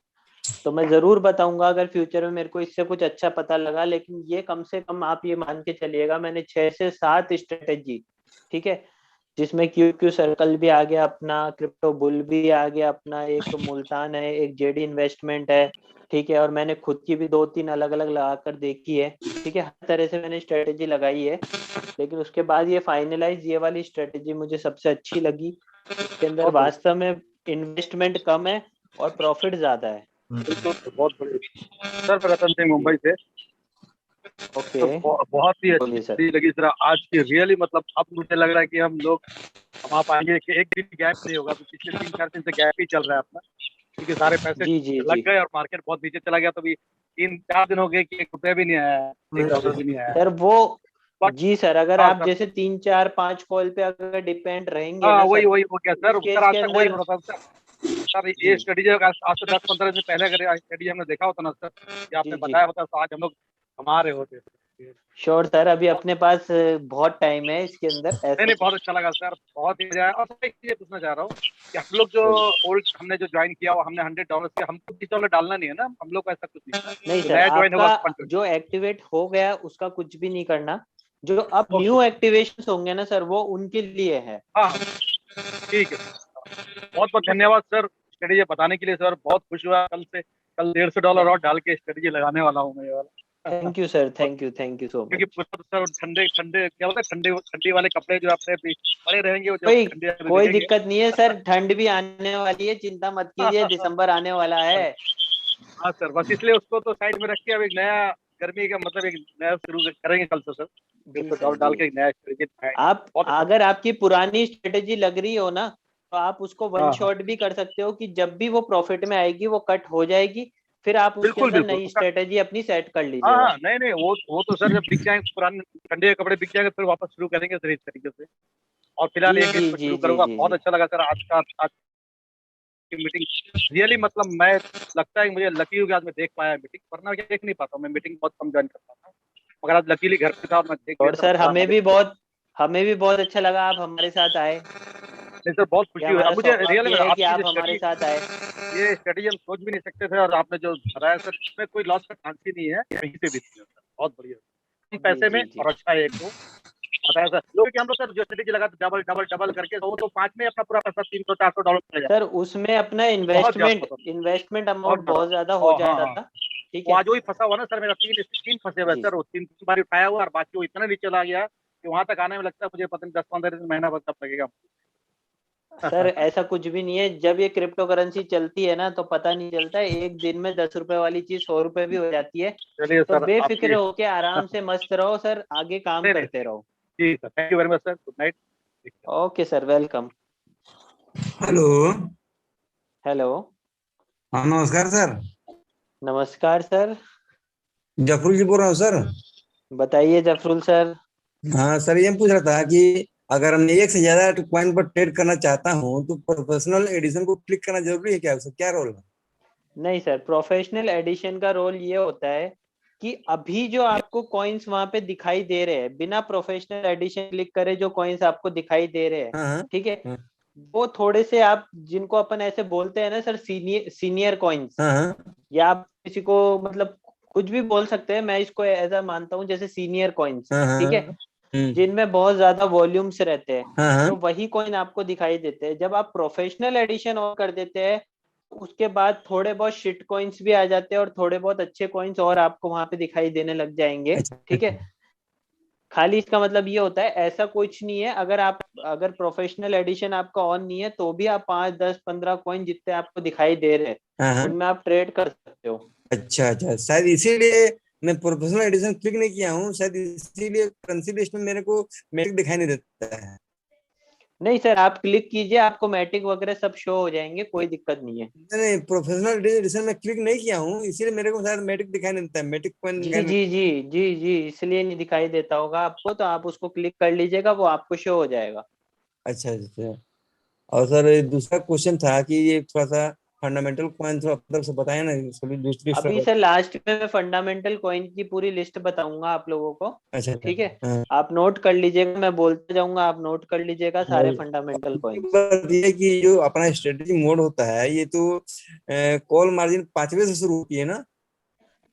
तो मैं जरूर बताऊंगा अगर फ्यूचर में मेरे को इससे कुछ अच्छा पता लगा। लेकिन ये कम से कम आप ये मान के चलिएगा, मैंने 6 से 7 स्ट्रेटेजी, ठीक है, जिसमें क्यू क्यू सर्कल भी आ गया अपना, क्रिप्टो बुल भी आ गया अपना, एक मुल्तान है, एक जेडी इन्वेस्टमेंट है, ठीक है, और मैंने खुद की भी 2-3 अलग अलग लगा कर देखी है। ठीक है, हर तरह से मैंने स्ट्रेटेजी लगाई है, लेकिन उसके बाद ये फाइनलाइज ये वाली स्ट्रेटेजी मुझे सबसे अच्छी लगी। इसके अंदर बहुत बढ़िया, वास्तव में इन्वेस्टमेंट कम है और प्रॉफिट ज्यादा है। बिल्कुल बहुत बढ़िया सर। मैं रतन सिंह जी, मुंबई से। ओके, तो बहुत ही अच्छी बोलिए सर। स्टडी लगी सर आज की, रियली मतलब अब मुझे लग रहा है कि हम लोग हम आ पाएंगे कि एक दिन गैप नहीं होगा। तो पिछले 3-4 दिन से गैप ही चल रहा है अपना, क्योंकि सारे पैसे जी जी लग जी गए और मार्केट बहुत नीचे चला गया। तो अभी 3-4 दिन हो गए कि 1 रुपया भी नहीं आया है, $1 भी नहीं आया है। सर, वो बट जी सर, अगर हाँ आप सर, जैसे 3-4-5 कॉल पे अगर डिपेंड रहेंगे हाँ ना वही सर, वही हो गया तो सर। उस सर केस आज के तक वही अंदर हो रहा था सर। सर ये जी स्टडी जो आज से 10-15 दिन पहले अगर स्टडी हमने देखा होता ना सर, कि जी आपने जी, बताया होता तो आज हम लोग कमा रहे होते। श्योर सर, अभी अपने पास बहुत टाइम है इसके अंदर, नहीं ऐसा नहीं, बहुत कुछ अच्छा लगा सर, बहुत ही मजा आया। और सर एक चीज पूछना चाह रहा हूँ कि हम लोग जो बोलिए। ओल्ड हमने जो ज्वाइन किया वो हमने $100 किया, हमको $20 डालना नहीं है ना, हम लोग को ऐसा कुछ नहीं है ना? नहीं जो सर, नया ज्वाइन होगा आपका उसको 100। जो एक्टिवेट हो गया उसका कुछ भी नहीं करना। जो अब ओके, न्यू एक्टिवेशन होंगे ना सर, वो उनके लिए है। हाँ हाँ, ठीक है सर। बहुत बहुत धन्यवाद सर स्ट्रेटेजी बताने के लिए सर। बहुत खुश हुआ, कल $150 और डाल के स्ट्रेटेजी लगाने वाला हूँ मैं ये वाला। थैंक यू सर, और थैंक यू सो क्योंकि मच। पूरा तो सर ठंडे ठंडे क्या बोलते हैं, ठंडे ठंडी वाले कपड़े जो अपने भी पड़े रहेंगे वो जब कोई ठंडे में कोई दिखेंगे। दिक्कत नहीं है सर, ठंड भी आने वाली है, चिंता मत कीजिए, दिसंबर आने वाला है। हाँ सर, बस इसलिए उसको तो साइड में रख के अब एक नया गर्मी का मतलब एक नया शुरू करेंगे कल से सर। डेढ़ जी सौ सर, डॉलर जी। डाल के एक नया स्ट्रेटेजी दिखाएंगे। आप बहुत अच्छा। अगर आपकी पुरानी स्ट्रेटेजी लग रही हो ना, तो आप उसको वन हाँ हाँ, शॉट भी कर सकते हो कि जब भी वो प्रॉफिट में आएगी वो कट हो जाएगी, फिर आप उसके बिल्कुल अंदर बिल्कुल नई उसका। स्ट्रेटेजी अपनी सेट कर हाँ लीजिएगा। हाँ, नहीं नहीं, वो तो सर जब बिक जाएंगे पुराने ठंडे के कपड़े बिक जाएंगे फिर वापस शुरू करेंगे सर इस तरीके से। और जी फिलहाल एक जी दिन में जी शुरू जी करूंगा। जी बहुत जी, अच्छा लगा सर आज की मीटिंग। रियली मतलब मैं लगता है कि मुझे लकी हूँ कि आज मैं देख पाया मीटिंग, वरना मैं देख नहीं पाता। मैं मीटिंग बहुत कम ज्वाइन करता था, मगर आज लकीली घर पे था और मैं देख लिया और सर। सर बड़ा मजा। हमें भी बहुत अच्छा लगा आप हमारे साथ आए। नहीं सर, बहुत ये खुशी हुई। अब हमारा मुझे रियल में सौभाग्य है कि आपकी जो आप स्टडी, हमारे साथ आए। ये स्ट्रेटेजी हम सोच भी नहीं सकते थे, और आपने जो बताया सर इसमें कोई लॉस का चांस ही नहीं है कहीं से भी नहीं है सर। बहुत बढ़िया, कम जी पैसे में जी जी, और अच्छा है एक तो बताया सर। लोग कि हम लोग सर जो स्ट्रेटेजी लगा डबल डबल डबल करके, तो वो तो 5 में अपना पूरा पैसा $300-400 चला सर जाता। उसमें अपना बहुत ज्यादा इन्वेस्टमेंट पसंद, इन्वेस्टमेंट बहुत अमाउंट ज्यादा। बहुत ज्यादा हो और हाँ जाता हाँ, था। ठीक वो है आज वही फंसा हुआ ना सर, मेरा तीन तीन फंसे हुए जी। सर। वो तीन बार उठाया हुआ और बाकी वो इतना नीचे चला गया कि वहां तक आने में लगता है मुझे पता नहीं 10-15 दिन महीना भर कब लगेगा। सर ऐसा कुछ भी नहीं है, जब ये क्रिप्टो करेंसी चलती है ना तो पता नहीं चलता है, एक दिन में 10 रुपए वाली चीज 100 रुपए भी हो जाती है। चलिए तो सर बेफिक्र आपकी। होके आराम से मस्त रहो सर, आगे काम नहीं नहीं, करते रहो। जी sir, thank you very much sir, good night. Okay sir, welcome. Hello. Hello, हाँ नमस्कार सर। नमस्कार सर। जफरुल जी बोल रहा हूँ सर। बताइए जफरुल सर। हाँ सर, ये पूछ रहा था कि अगर हमने एक से ज्यादा कॉइन पर ट्रेड करना चाहता हूँ तो प्रोफेशनल एडिशन को क्लिक करना जरूरी है क्या, उसका क्या रोल है? नहीं सर, प्रोफेशनल एडिशन का रोल ये होता है कि अभी जो आपको कॉइन्स वहां पे दिखाई दे रहे हैं, बिना प्रोफेशनल एडिशन क्लिक करे जो कॉइन्स आपको दिखाई दे रहे हैं, हाँ हाँ ठीक है, हाँ वो थोड़े से आप जिनको अपन ऐसे बोलते हैं ना सर, सीनियर कॉइन्स, हाँ हाँ या आप किसी को मतलब कुछ भी बोल सकते हैं, मैं इसको ऐसा मानता हूँ जैसे सीनियर कॉइन्स। हाँ ठीक है, हाँ जिनमें बहुत ज्यादा वॉल्यूम्स रहते हैं, हाँ तो वही कॉइन आपको दिखाई देते हैं। जब आप प्रोफेशनल एडिशन और कर देते हैं, उसके बाद थोड़े बहुत शिट कॉइन्स भी आ जाते हैं और थोड़े बहुत अच्छे कॉइन्स और आपको वहां पे दिखाई देने लग जाएंगे। अच्छा ठीक है, खाली इसका मतलब ये होता है, ऐसा कुछ नहीं है। अगर प्रोफेशनल एडिशन आपका ऑन नहीं है तो भी आप 5 10 15 कॉइन जितने आपको दिखाई दे रहे हैं हाँ हाँ उनमें आप ट्रेड कर सकते हो। अच्छा अच्छा, शायद इसीलिए मैं प्रोफेशनल एडिशन क्लिक नहीं किया हूँ, शायद इसीलिए करेंसी लिस्ट में मेरे को मेटिक दिखाई नहीं देता है। नहीं सर, आप क्लिक कीजिए, आपको मैटिक वगैरह सब शो हो जाएंगे, कोई दिक्कत नहीं है। नहीं, प्रोफेशनल एडिशन में क्लिक नहीं किया हूँ, इसीलिए मेरे को शायद मैटिक दिखाई नहीं देता है, मैटिक कॉइन दिखाई जी नहीं जी जी जी जी, इसलिए नहीं दिखाई देता होगा आपको, तो आप उसको क्लिक कर लीजिएगा, वो आपको शो हो जाएगा। अच्छा अच्छा। और सर ये दूसरा क्वेश्चन था कि ये थोड़ा सा फंडामेंटल कॉइन थोड़ा मतलब से बताया ना, सभी दूसरी अभी सर लास्ट में मैं फंडामेंटल कॉइन की पूरी लिस्ट बताऊंगा आप लोगों को। अच्छा अच्छा। ठीक है, हाँ आप नोट कर लीजिएगा, मैं बोलते जाऊंगा, आप नोट कर लीजिएगा सारे और फंडामेंटल एक कॉइन्स। बात ये है कि जो अपना स्ट्रेटेजी मोड होता है ये तो कॉल मार्जिन 5वें से शुरू होती है ना?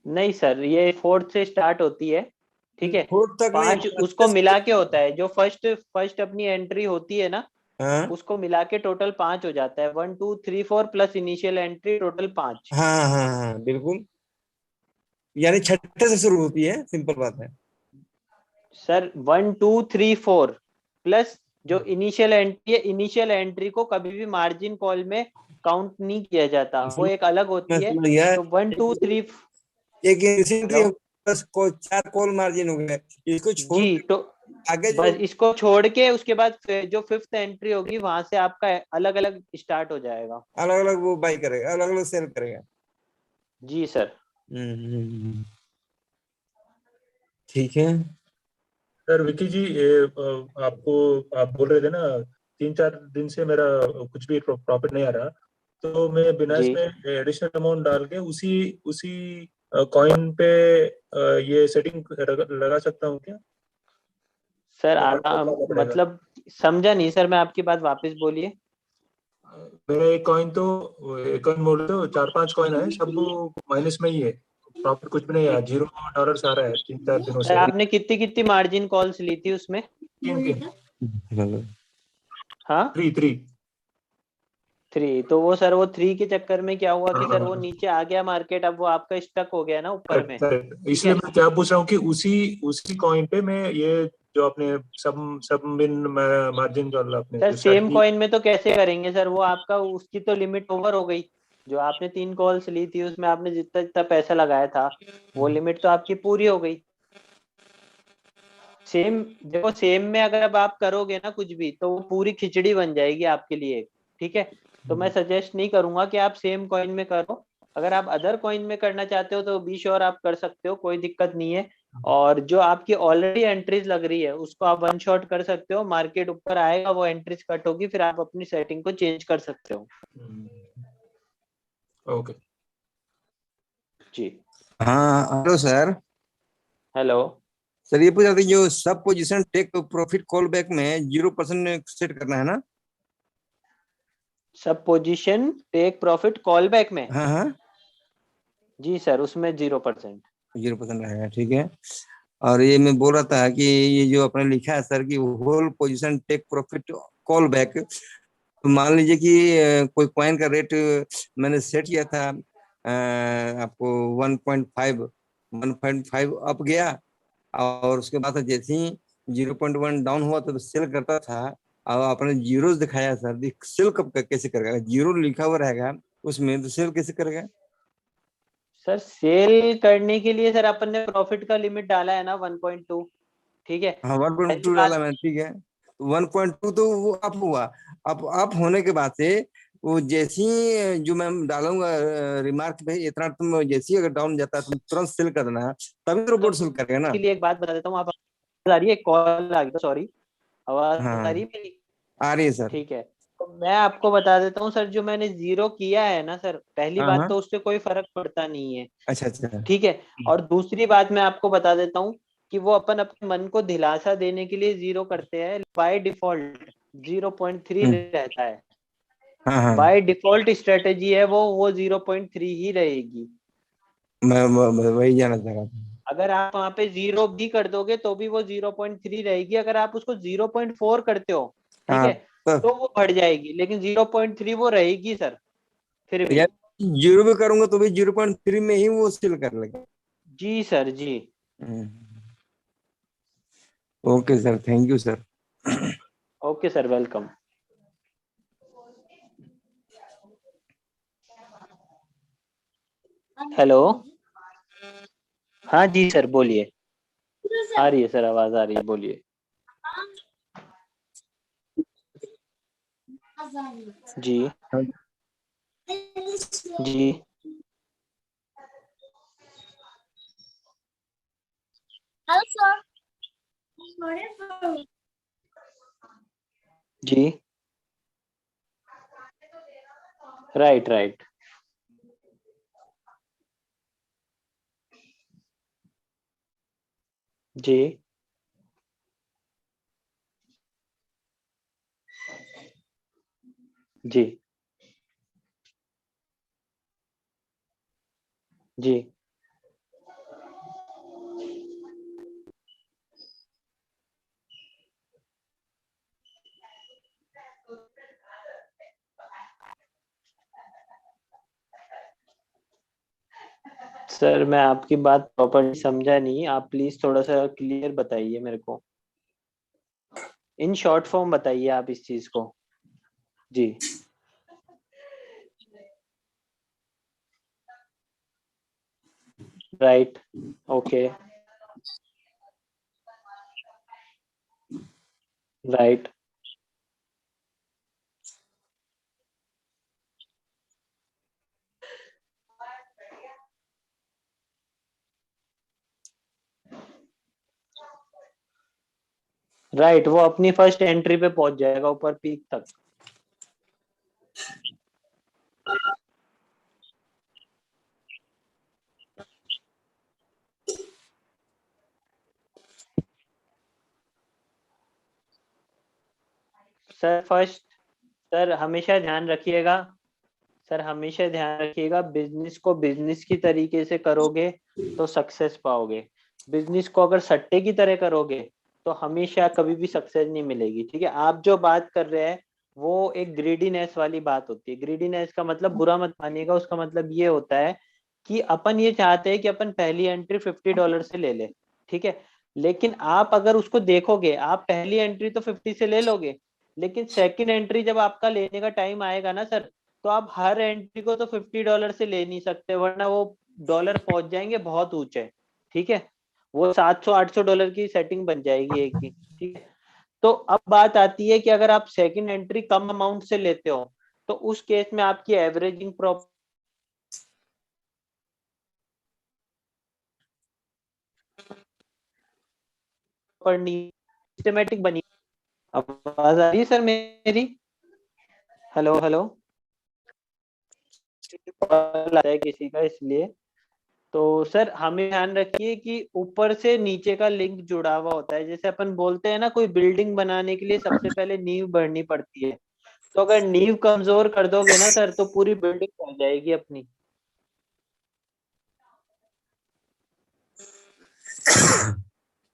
नहीं सर, ये फोर्थ से स्टार्ट होती है। ठीक है, फोर्थ तक नहीं, 5 उसको मिला के होता है, जो फर्स्ट फर्स्ट अपनी एंट्री होती है ना, हाँ उसको मिला के टोटल 5 हो जाता है। 1 2 3 4 प्लस इनिशियल एंट्री, टोटल 5। हाँ हाँ हाँ बिल्कुल, यानी छठे से शुरू होती है, सिंपल बात है। सर 1 2 3 4 प्लस जो इनिशियल एंट्री है, इनिशियल एंट्री को कभी भी मार्जिन कॉल में काउंट नहीं किया जाता, वो एक अलग मैं होती है। समझ गया। तो वन एक टू थ्री एक इंसेंट्री हेलो प्लस को 4 कॉल मार्जिन हो गए, इसको छोड़ जी, के तो आगे जो। बस इसको छोड़ के उसके बाद जो फिफ्थ एंट्री होगी वहां से आपका अलग अलग स्टार्ट हो जाएगा। अलग अलग वो बाई करेगा, अलग अलग सेल करेगा। जी सर। ठीक है। सर विकी जी, आपको आप बोल रहे थे ना 3 4 दिन से मेरा कुछ भी प्रॉफिट नहीं आ रहा, तो मैं बिना जी इसमें एडिशनल अमाउंट डाल के उसी उसी कॉइन पे ये सेटिंग लगा सकता हूँ क्या? सर, या कंट्रोल करना पड़ेगा? मतलब समझा नहीं सर, मैं आपकी बात वापस बोलिए। मेरा एक कॉइन तो, एक कॉइन बोल तो 4 5 कॉइन है, सब माइनस में ही है, प्रॉफिट कुछ भी नहीं है, $0 आ रहा है 3 4 दिनों सर, से। आपने कितनी कितनी मार्जिन कॉल्स ली थी उसमें? 3 3 हाँ, 3 3। 3। तो वो सर, वो 3 के चक्कर में क्या हुआ कि सर वो हाँ, नीचे आ गया मार्केट, अब वो आपका स्टक हो गया ना ऊपर करेक्ट में। करेक्ट, ठीक इसलिए है मैं क्या पूछ रहा हूँ कि उसी उसी कॉइन पे मैं ये जो आपने सब सब बिन मार्जिन जो आपने सर, जो सेम स्ट्रेटजी। कॉइन में तो कैसे करेंगे सर, वो आपका उसकी तो लिमिट ओवर हो गई। जो आपने 3 कॉल्स ली थी उसमें आपने जितना जितना पैसा लगाया था, वो लिमिट तो आपकी पूरी हो गई। सेम, देखो सेम में अगर अब आप करोगे ना कुछ भी, तो वो पूरी खिचड़ी बन जाएगी आपके लिए। ठीक है, तो मैं सजेस्ट नहीं करूंगा कि आप सेम कॉइन में करो। अगर आप अदर कॉइन में करना चाहते हो तो बी श्योर आप कर सकते हो, कोई दिक्कत नहीं है। और जो आपकी ऑलरेडी एंट्रीज लग रही है उसको आप वन शॉट कर सकते हो, मार्केट ऊपर आएगा वो एंट्रीज कट होगी, फिर आप अपनी सेटिंग को चेंज कर सकते हो। ओके। जी। हाँ हेलो सर। हेलो। सर ये पूछ रहा था, जो sub position take profit call back में 0% सेट करना है ना? Sub position take profit call back में? हाँ हाँ जी सर, उसमें 0%। 0% रहेगा, ठीक है। और ये मैं बोल रहा था कि ये जो आपने लिखा है सर कि whole position take profit call back, तो मान लीजिए कि कोई कॉइन का रेट मैंने सेट किया था, आपको 1.5 अप गया, और उसके बाद जैसे ही 0.1 डाउन हुआ तो सेल करता था। और आपने जीरो दिखाया सर, सेल कब कैसे करेगा? जीरो लिखा हुआ रहेगा उसमें, तो सेल कैसे करेगा? सर, सेल करने के लिए सर अपन ने प्रॉफिट का लिमिट डाला है ना 1.2। ठीक है, हाँ पहली 1.2 डाला बात। मैंने, ठीक है। 1.2 तो वो अप हुआ, अप होने के बाद से वो जैसे ही जो मैं डालूंगा रिमार्क पे, इतना तुम जैसे ही अगर डाउन जाता है तुम तुरंत सेल कर देना, तभी तो सर, रोबोट सेल करेगा ना। उसके लिए एक बात बता देता हूँ, आप आवाज आ रही है, कॉल आ गया, सॉरी। आवाज आ रही हाँ है मेरी? आ रही है सर। ठीक है, तो मैं आपको बता देता हूँ सर, जो मैंने जीरो किया है ना सर, पहली हाँ बात हाँ तो उससे कोई फर्क पड़ता नहीं है। अच्छा अच्छा। ठीक है, और दूसरी बात मैं आपको बता देता हूँ कि वो अपन अपने मन को दिलासा देने के लिए जीरो करते हैं, बाय डिफॉल्ट 0.3 हम्म, रहता है। हाँ हाँ। बाय डिफॉल्ट स्ट्रेटेजी है वो 0.3 ही रहेगी। मैं वही जाना चाह रहा था। अगर आप वहां पे 0 भी कर दोगे तो भी वो 0.3 रहेगी। अगर आप उसको 0.4 करते हो, ठीक हाँ है, तो तो वो बढ़ जाएगी, लेकिन 0.3 वो रहेगी सर फिर भी। यार जीरो भी करूंगा तो भी 0.3 में ही वो सेल कर लेगा। जी सर जी। Okay sir, thank you sir. Okay sir, welcome. Hello. हाँ जी सर, बोलिए। आ रही है सर, आवाज आ रही है, बोलिए। जी जी जी। Right right. जी जी जी। सर मैं आपकी बात प्रॉपर्ली समझा नहीं, आप प्लीज थोड़ा सा क्लियर बताइए मेरे को, इन शॉर्ट फॉर्म बताइए आप इस चीज को। जी। राइट। ओके। राइट। राइट, वो अपनी फर्स्ट एंट्री पे पहुंच जाएगा ऊपर पीक तक। सर फर्स्ट, सर हमेशा ध्यान रखिएगा, सर हमेशा ध्यान रखिएगा, बिजनेस को बिजनेस की तरीके से करोगे तो सक्सेस पाओगे। बिजनेस को अगर सट्टे की तरह करोगे तो हमेशा कभी भी सक्सेस नहीं मिलेगी। ठीक है, आप जो बात कर रहे हैं वो एक ग्रीडीनेस वाली बात होती है। ग्रीडीनेस का मतलब बुरा मत मानिएगा, उसका मतलब ये होता है कि अपन ये चाहते हैं कि अपन पहली एंट्री $50 से ले ले, ठीक है। लेकिन आप अगर उसको देखोगे, आप पहली एंट्री तो 50 से ले लोगे, लेकिन सेकंड एंट्री जब आपका लेने का टाइम आएगा ना सर, तो आप हर एंट्री को तो $50 से ले नहीं सकते, वरना वो डॉलर पहुंच जाएंगे बहुत ऊंचे। ठीक है, वो $700-800 की सेटिंग बन जाएगी एक की। ठीक है, तो अब बात आती है कि अगर आप सेकंड एंट्री कम अमाउंट से लेते हो तो उस केस में आपकी एवरेजिंग प्रॉपर नहीं, सिस्टमेटिक बनी। आवाज आ रही है सर मेरी? Hello hello. कॉल आता है किसी का इसलिए। तो सर हमें ध्यान रखिए कि ऊपर से नीचे का लिंक जुड़ा हुआ होता है। जैसे अपन बोलते हैं ना, कोई बिल्डिंग बनाने के लिए सबसे पहले नींव बढ़नी पड़ती है, तो अगर नींव कमजोर कर दोगे ना सर तो पूरी बिल्डिंग ढह जाएगी अपनी।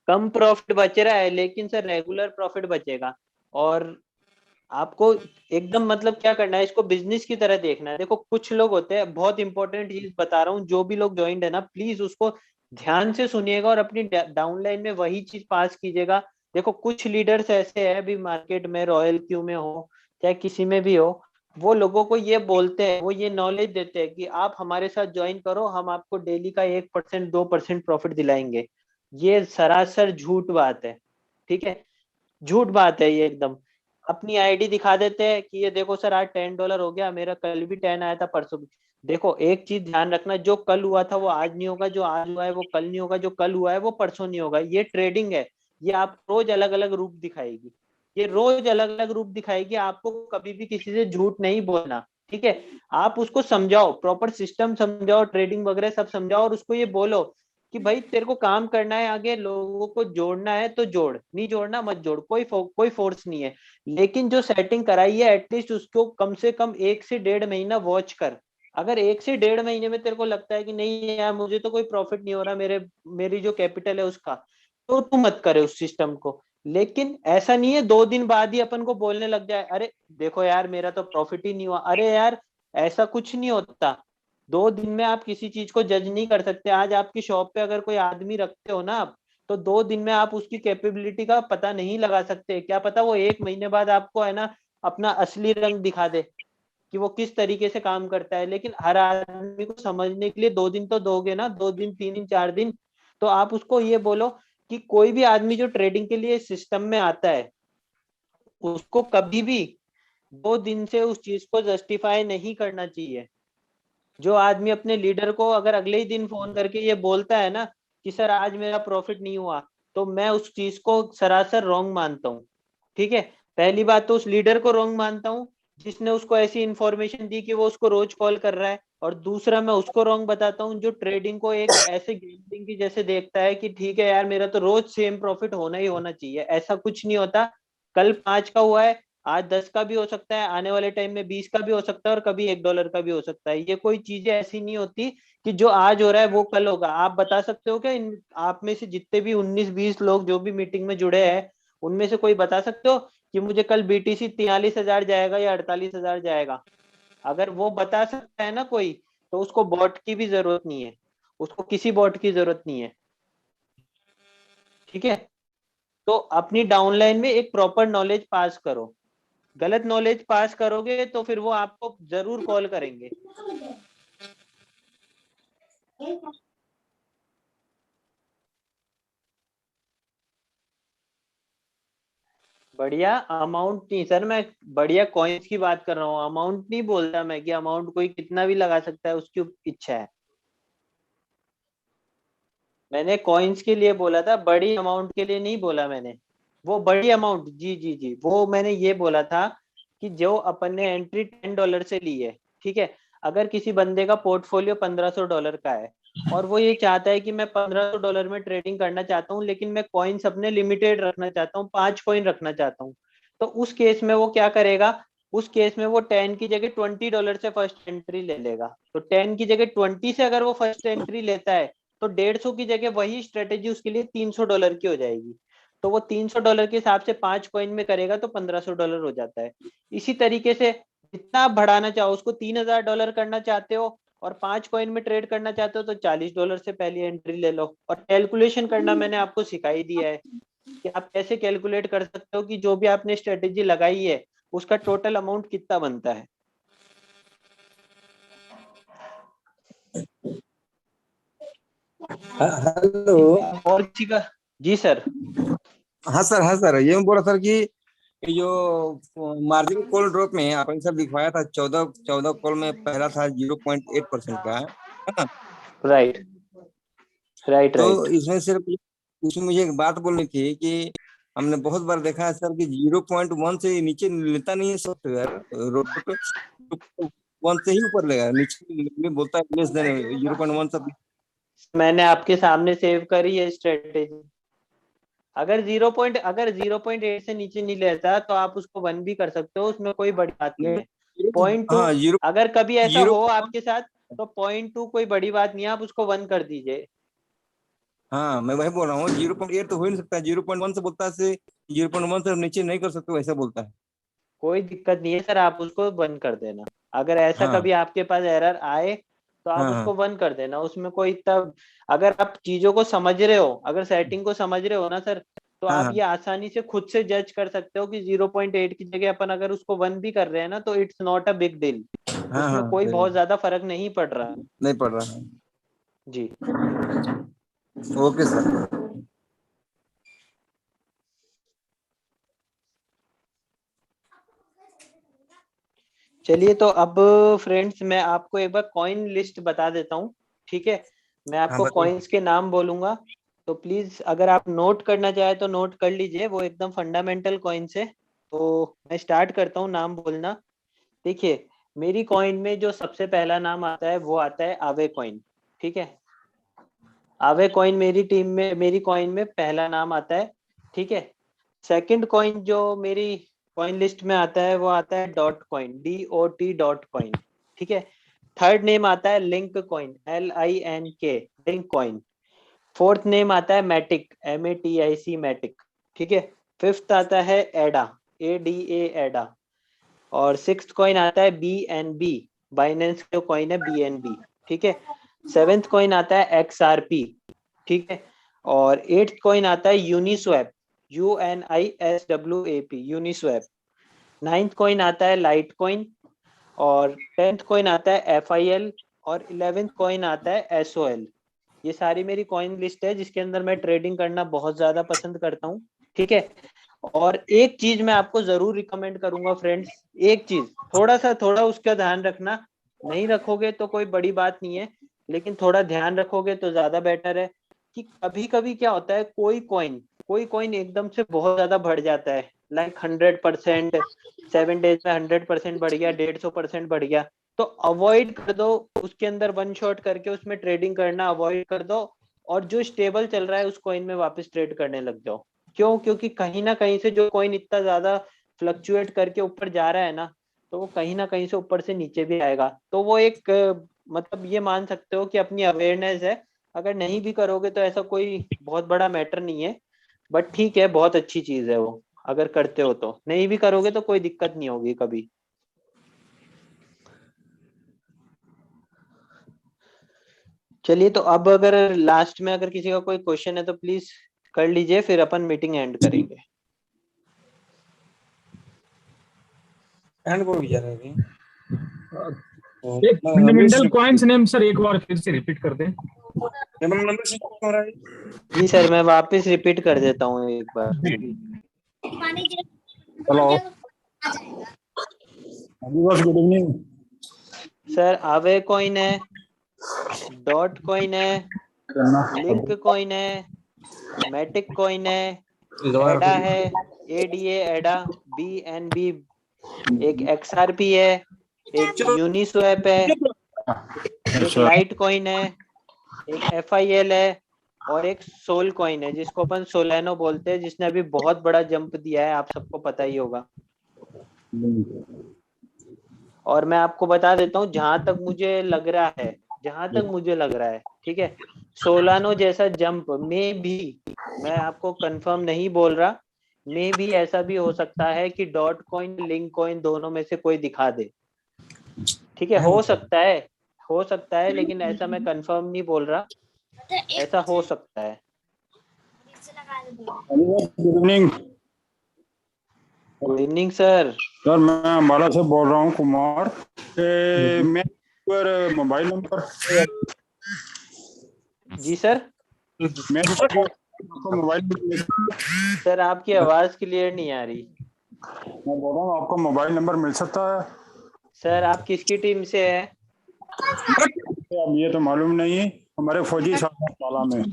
कम प्रॉफिट बच रहा है लेकिन सर रेगुलर प्रॉफिट बचेगा। और आपको एकदम मतलब क्या करना है, इसको बिजनेस की तरह देखना है। देखो कुछ लोग होते हैं, बहुत इंपॉर्टेंट चीज बता रहा हूँ, जो भी लोग ज्वाइंट है ना प्लीज उसको ध्यान से सुनिएगा और अपनी डाउनलाइन में वही चीज पास कीजिएगा। देखो कुछ लीडर्स ऐसे हैं अभी मार्केट में, रॉयल क्यू में हो चाहे किसी में भी हो, वो लोगों को ये बोलते हैं, वो ये नॉलेज देते हैं कि आप हमारे साथ ज्वाइन करो, हम आपको डेली का 1% 2% प्रॉफिट दिलाएंगे। ये सरासर झूठ बात है। ठीक है, झूठ बात है ये एकदम। अपनी आईडी दिखा देते हैं कि ये देखो सर आज $10 हो गया, मेरा कल भी 10 आया था, परसों भी। देखो एक चीज ध्यान रखना, जो कल हुआ था वो आज नहीं होगा, जो आज हुआ है वो कल नहीं होगा, जो कल हुआ है वो परसों नहीं होगा। ये ट्रेडिंग है, ये आप रोज अलग अलग रूप दिखाएगी, ये रोज अलग अलग रूप दिखाएगी। आपको कभी भी किसी से झूठ नहीं बोलना। ठीक है, आप उसको समझाओ, प्रॉपर सिस्टम समझाओ, ट्रेडिंग वगैरह सब समझाओ, और उसको ये बोलो कि भाई तेरे को काम करना है, आगे लोगों को जोड़ना है तो जोड़, नहीं जोड़ना मत जोड़, कोई फोर्स नहीं है। लेकिन जो सेटिंग कराई है एटलीस्ट उसको कम से कम 1 से 1.5 महीना वॉच कर। अगर 1 से 1.5 महीने में तेरे को लगता है कि नहीं यार मुझे तो कोई प्रॉफिट नहीं हो रहा मेरी जो कैपिटल है उसका, तो तू मत करे उस सिस्टम को। लेकिन ऐसा नहीं है 2 दिन बाद ही अपन को बोलने लग जाए अरे देखो यार मेरा तो प्रॉफिट ही नहीं हुआ। अरे यार ऐसा कुछ नहीं होता। 2 दिन में आप किसी चीज को जज नहीं कर सकते। आज आपकी शॉप पे अगर कोई आदमी रखते हो ना आप, तो 2 दिन में आप उसकी कैपेबिलिटी का पता नहीं लगा सकते। क्या पता वो 1 महीने बाद आपको है ना अपना असली रंग दिखा दे कि वो किस तरीके से काम करता है। लेकिन हर आदमी को समझने के लिए 2 दिन तो दोगे ना, 2 दिन 3 दिन 4 दिन। तो आप उसको ये बोलो कि कोई भी आदमी जो ट्रेडिंग के लिए सिस्टम में आता है उसको कभी भी 2 दिन से उस चीज को जस्टिफाई नहीं करना चाहिए। जो आदमी अपने लीडर को अगर अगले ही दिन फोन करके ये बोलता है ना कि सर आज मेरा प्रॉफिट नहीं हुआ, तो मैं उस चीज को सरासर रॉन्ग मानता हूँ। ठीक है, पहली बात तो उस लीडर को रॉन्ग मानता हूँ जिसने उसको ऐसी इंफॉर्मेशन दी कि वो उसको रोज कॉल कर रहा है। और दूसरा मैं उसको रॉन्ग बताता हूँ जो ट्रेडिंग को एक ऐसे गैम्बलिंग की जैसे देखता है कि ठीक है यार मेरा तो रोज सेम प्रॉफिट होना ही होना चाहिए। ऐसा कुछ नहीं होता। कल 5 का हुआ है, आज 10 का भी हो सकता है, आने वाले टाइम में 20 का भी हो सकता है, और कभी $1 का भी हो सकता है। ये कोई चीजें ऐसी नहीं होती कि जो आज हो रहा है वो कल होगा। आप बता सकते हो क्या इन आप में से जितने भी 19-20 लोग जो भी मीटिंग में जुड़े हैं उनमें से कोई बता सकते हो कि मुझे कल बीटीसी 43,000 जाएगा या 48,000 जाएगा? अगर वो बता सकता है ना कोई, तो उसको बॉट की भी जरूरत नहीं है। उसको किसी बॉट की जरूरत नहीं है। ठीक है, तो अपनी डाउनलाइन में एक प्रॉपर नॉलेज पास करो। गलत नॉलेज पास करोगे तो फिर वो आपको जरूर कॉल करेंगे। बढ़िया अमाउंट नहीं सर, मैं बढ़िया कॉइन्स की बात कर रहा हूँ। अमाउंट नहीं बोलता मैं कि अमाउंट कोई कितना भी लगा सकता है, उसकी इच्छा है। मैंने कॉइन्स के लिए बोला था, बड़ी अमाउंट के लिए नहीं बोला मैंने। वो बड़ी अमाउंट, जी जी जी, वो मैंने ये बोला था कि जो अपन ने एंट्री $10 से ली है। ठीक है, अगर किसी बंदे का पोर्टफोलियो $1,500 का है और वो ये चाहता है कि मैं $1,500 में ट्रेडिंग करना चाहता हूँ, लेकिन मैं कॉइन्स अपने लिमिटेड रखना चाहता हूँ, 5 कॉइन रखना चाहता हूँ, तो उस केस में वो क्या करेगा? उस केस में वो 10 की जगह $20 से फर्स्ट एंट्री ले लेगा। तो 10 की जगह 20 से अगर वो फर्स्ट एंट्री लेता है तो 150 की जगह वही स्ट्रेटेजी उसके लिए $300 की हो जाएगी। तो वो $300 के हिसाब से 5 कॉइन में करेगा तो $1,500 हो जाता है। इसी तरीके से जितना आप बढ़ाना चाहो, उसको $3,000 करना चाहते हो और 5 कॉइन में ट्रेड करना चाहते हो तो $40 से पहली एंट्री ले लो। और कैलकुलेशन करना मैंने आपको सिखाई दिया है कि आप कैसे कैलकुलेट कर सकते हो कि जो भी आपने स्ट्रेटेजी लगाई है उसका टोटल अमाउंट कितना बनता है। हेलो। और किसी का? जी सर। हाँ सर, हाँ सर, ये मैं बोल रहा सर कि ये जो मार्जिन कॉल ड्रॉप में आपने सब लिखवाया था, 14 कॉल में पहला था 0.8% का, है ना? राइट राइट तो राइट। इसमें सिर्फ इसमें मुझे एक बात बोलनी थी कि हमने बहुत बार देखा है सर कि 0.1 से नीचे लेता नहीं है सॉफ्टवेयर, रोबोट 1 से ही ऊपर लेगा, नीचे में बोलता है लेस देन 0.1 सब। मैंने आपके सामने सेव करी है स्ट्रेटेजी। अगर 0.8 से नीचे नहीं लेता तो आप उसको 1 भी कर सकते हो, उसमें कोई बड़ी बात नहीं है। 0.2 हाँ, जीरो अगर कभी ऐसा जीरो हो आपके साथ तो 0.2 कोई बड़ी बात नहीं है, आप उसको 1 कर दीजिए। हाँ, मैं वही बोल रहा हूँ, 0.8 तो हो ही नहीं सकता, 0.1 से बोलता है से 0.1 से नीचे नहीं कर सकते, वैसा बोलता है। कोई दिक्कत नहीं है सर, आप उसको 1 कर देना। अगर ऐसा हाँ, कभी आपके पास एरर आए तो आप हाँ, हाँ, उसको 1 कर देना। उसमें कोई इतना, अगर आप चीजों को समझ रहे हो, अगर सेटिंग को समझ रहे हो ना सर, तो हाँ, आप हाँ, ये आसानी से खुद से जज कर सकते हो कि 0.8 की जगह अपन अगर उसको 1 भी कर रहे हैं ना तो it's not a big deal. हाँ, उसमें हाँ, कोई सही बहुत बात। ज्यादा फर्क नहीं पड़ रहा। नहीं पड़ रहा है। जी। Okay sir. चलिए तो अब फ्रेंड्स मैं आपको एक बार कॉइन लिस्ट बता देता हूँ। ठीक है, मैं हाँ, आपको बताइए। कॉइन्स के नाम बोलूंगा, तो प्लीज अगर आप नोट करना चाहे तो नोट कर लीजिए, वो एकदम फंडामेंटल कॉइन्स है। तो मैं स्टार्ट करता हूँ नाम बोलना। देखिए, मेरी कॉइन में जो सबसे पहला नाम आता है वो आता है आवे कॉइन। ठीक है, आवे कॉइन मेरी टीम में, मेरी कॉइन में पहला नाम आता है। ठीक है, सेकंड कॉइन जो मेरी कॉइन लिस्ट में आता है वो आता है dot coin, DOT dot coin. ठीक है, थर्ड नेम आता है link coin, LINK, link coin. Fourth name आता है मैटिक, MATIC, मैटिक, ठीक है। फिफ्थ आता है एडा, ADA, एडा। और सिक्स्थ कॉइन आता है BNB, बाइनेंस जो कॉइन है BNB, ठीक है। सेवेंथ कॉइन आता है XRP, ठीक है। और एट्थ कॉइन आता है Uniswap, UNISWAP, Uniswap. Ninth coin आता है लाइट कॉइन। और 10th कॉइन आता है FIL। और 11th कॉइन आता है SOL। ये सारी मेरी कॉइन लिस्ट है जिसके अंदर मैं ट्रेडिंग करना बहुत ज्यादा पसंद करता हूँ, ठीक है। और एक चीज मैं आपको जरूर रिकमेंड करूंगा फ्रेंड्स, एक चीज, थोड़ा उसका ध्यान रखना। नहीं रखोगे तो कोई बड़ी बात नहीं है, लेकिन थोड़ा ध्यान रखोगे तो ज्यादा बेटर है। कि कभी कभी क्या होता है, कोई कॉइन एकदम से बहुत ज्यादा बढ़ जाता है, लाइक 100%, 7 डेज में 100% बढ़ गया, 150% बढ़ गया, तो अवॉइड कर दो उसके अंदर वन शॉट करके उसमें ट्रेडिंग करना अवॉइड कर दो। और जो स्टेबल चल रहा है उस कॉइन में वापस ट्रेड करने लग जाओ। क्यों? क्योंकि कहीं ना कहीं से जो कॉइन इतना ज्यादा फ्लक्चुएट करके ऊपर जा रहा है ना, तो वो कहीं ना कहीं से ऊपर से नीचे भी आएगा। तो वो एक मतलब ये मान सकते हो कि अपनी अवेयरनेस है। अगर नहीं भी करोगे तो ऐसा कोई बहुत बड़ा मैटर नहीं है, बट ठीक है, बहुत अच्छी चीज है वो। अगर करते हो तो, नहीं भी करोगे तो कोई दिक्कत नहीं होगी कभी। चलिए, तो अब अगर लास्ट में अगर किसी का कोई क्वेश्चन है तो प्लीज कर लीजिए, फिर अपन मीटिंग एंड करेंगे। एंड को भी जा रहे हैं एक फंडामेंटल कॉइन्स नेम सर एक बार फिर से रिपीट कर दें। नंबर से हो रहा है। जी सर, मैं वापस रिपीट कर देता हूँ एक बार। हेलो, गुड इवनिंग सर, आवे कॉइन है, डॉट कॉइन है, लिंक कॉइन है, मैटिक कॉइन है, एडा है, ADA एडा, BNB, एक XRP है, एक यूनिस्वैप है, एक लाइट कॉइन है, एक FIL है, और एक सोल कॉइन है जिसको अपन सोलेनो बोलते हैं, जिसने अभी बहुत बड़ा जंप दिया है, आप सबको पता ही होगा। और मैं आपको बता देता हूँ, जहां तक मुझे लग रहा है, ठीक है, सोलानो जैसा जंप में भी, मैं आपको कंफर्म नहीं बोल रहा, में भी ऐसा भी हो सकता है कि डॉट कॉइन लिंक कॉइन दोनों में से कोई दिखा दे, ठीक है। हो सकता है, लेकिन ऐसा मैं कंफर्म नहीं बोल रहा, ऐसा हो सकता है। Good evening good evening sir. Sir, मैं अम्बाला से बोल रहा हूँ, कुमार। मैं पर मोबाइल नंबर, जी सर। मैं आपका मोबाइल नंबर, सर, आपकी आवाज क्लियर नहीं आ रही। मैं बोल रहा हूँ आपका मोबाइल नंबर मिल सकता है? सर, आप किसकी टीम से है? अब ये तो मालूम नहीं है, हमारे फौजी साहब अम्बाला में।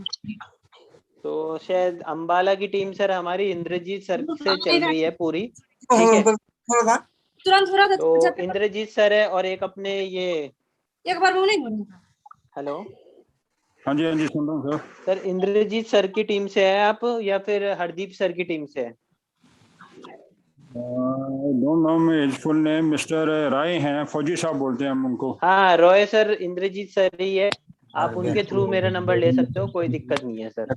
तो शायद अंबाला की टीम सर हमारी इंद्रजीत सर से चल रही है पूरी, ठीक है। तो इंद्रजीत सर है, और एक अपने ये, एक बार वो नहीं बोलना। हेलो, हाँ जी, हाँ जी, सुन रहा हूँ सर। सर इंद्रजीत सर की टीम से है आप, या फिर हरदीप सर की टीम से है? डोंट नो, मैं फुल नेम मिस्टर राय हैं, फौजी साहब बोलते हैं हम उनको। हाँ, रॉय सर इंद्रजीत सर ही है, आप उनके थ्रू मेरा नंबर ले सकते हो, कोई दिक्कत नहीं है सर।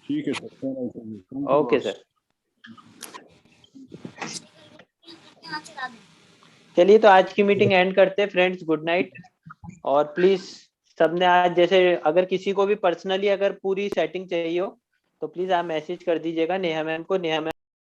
ठीक है सर, ओके सर। चलिए, तो आज की मीटिंग एंड करते हैं फ्रेंड्स, गुड नाइट। और प्लीज सबने आज, जैसे अगर किसी को भी पर्सनली अगर पूरी सेटिंग चाहिए हो तो प्लीज आप मैसेज कर दीजिएगा नेहा मैम को। नेहा मैम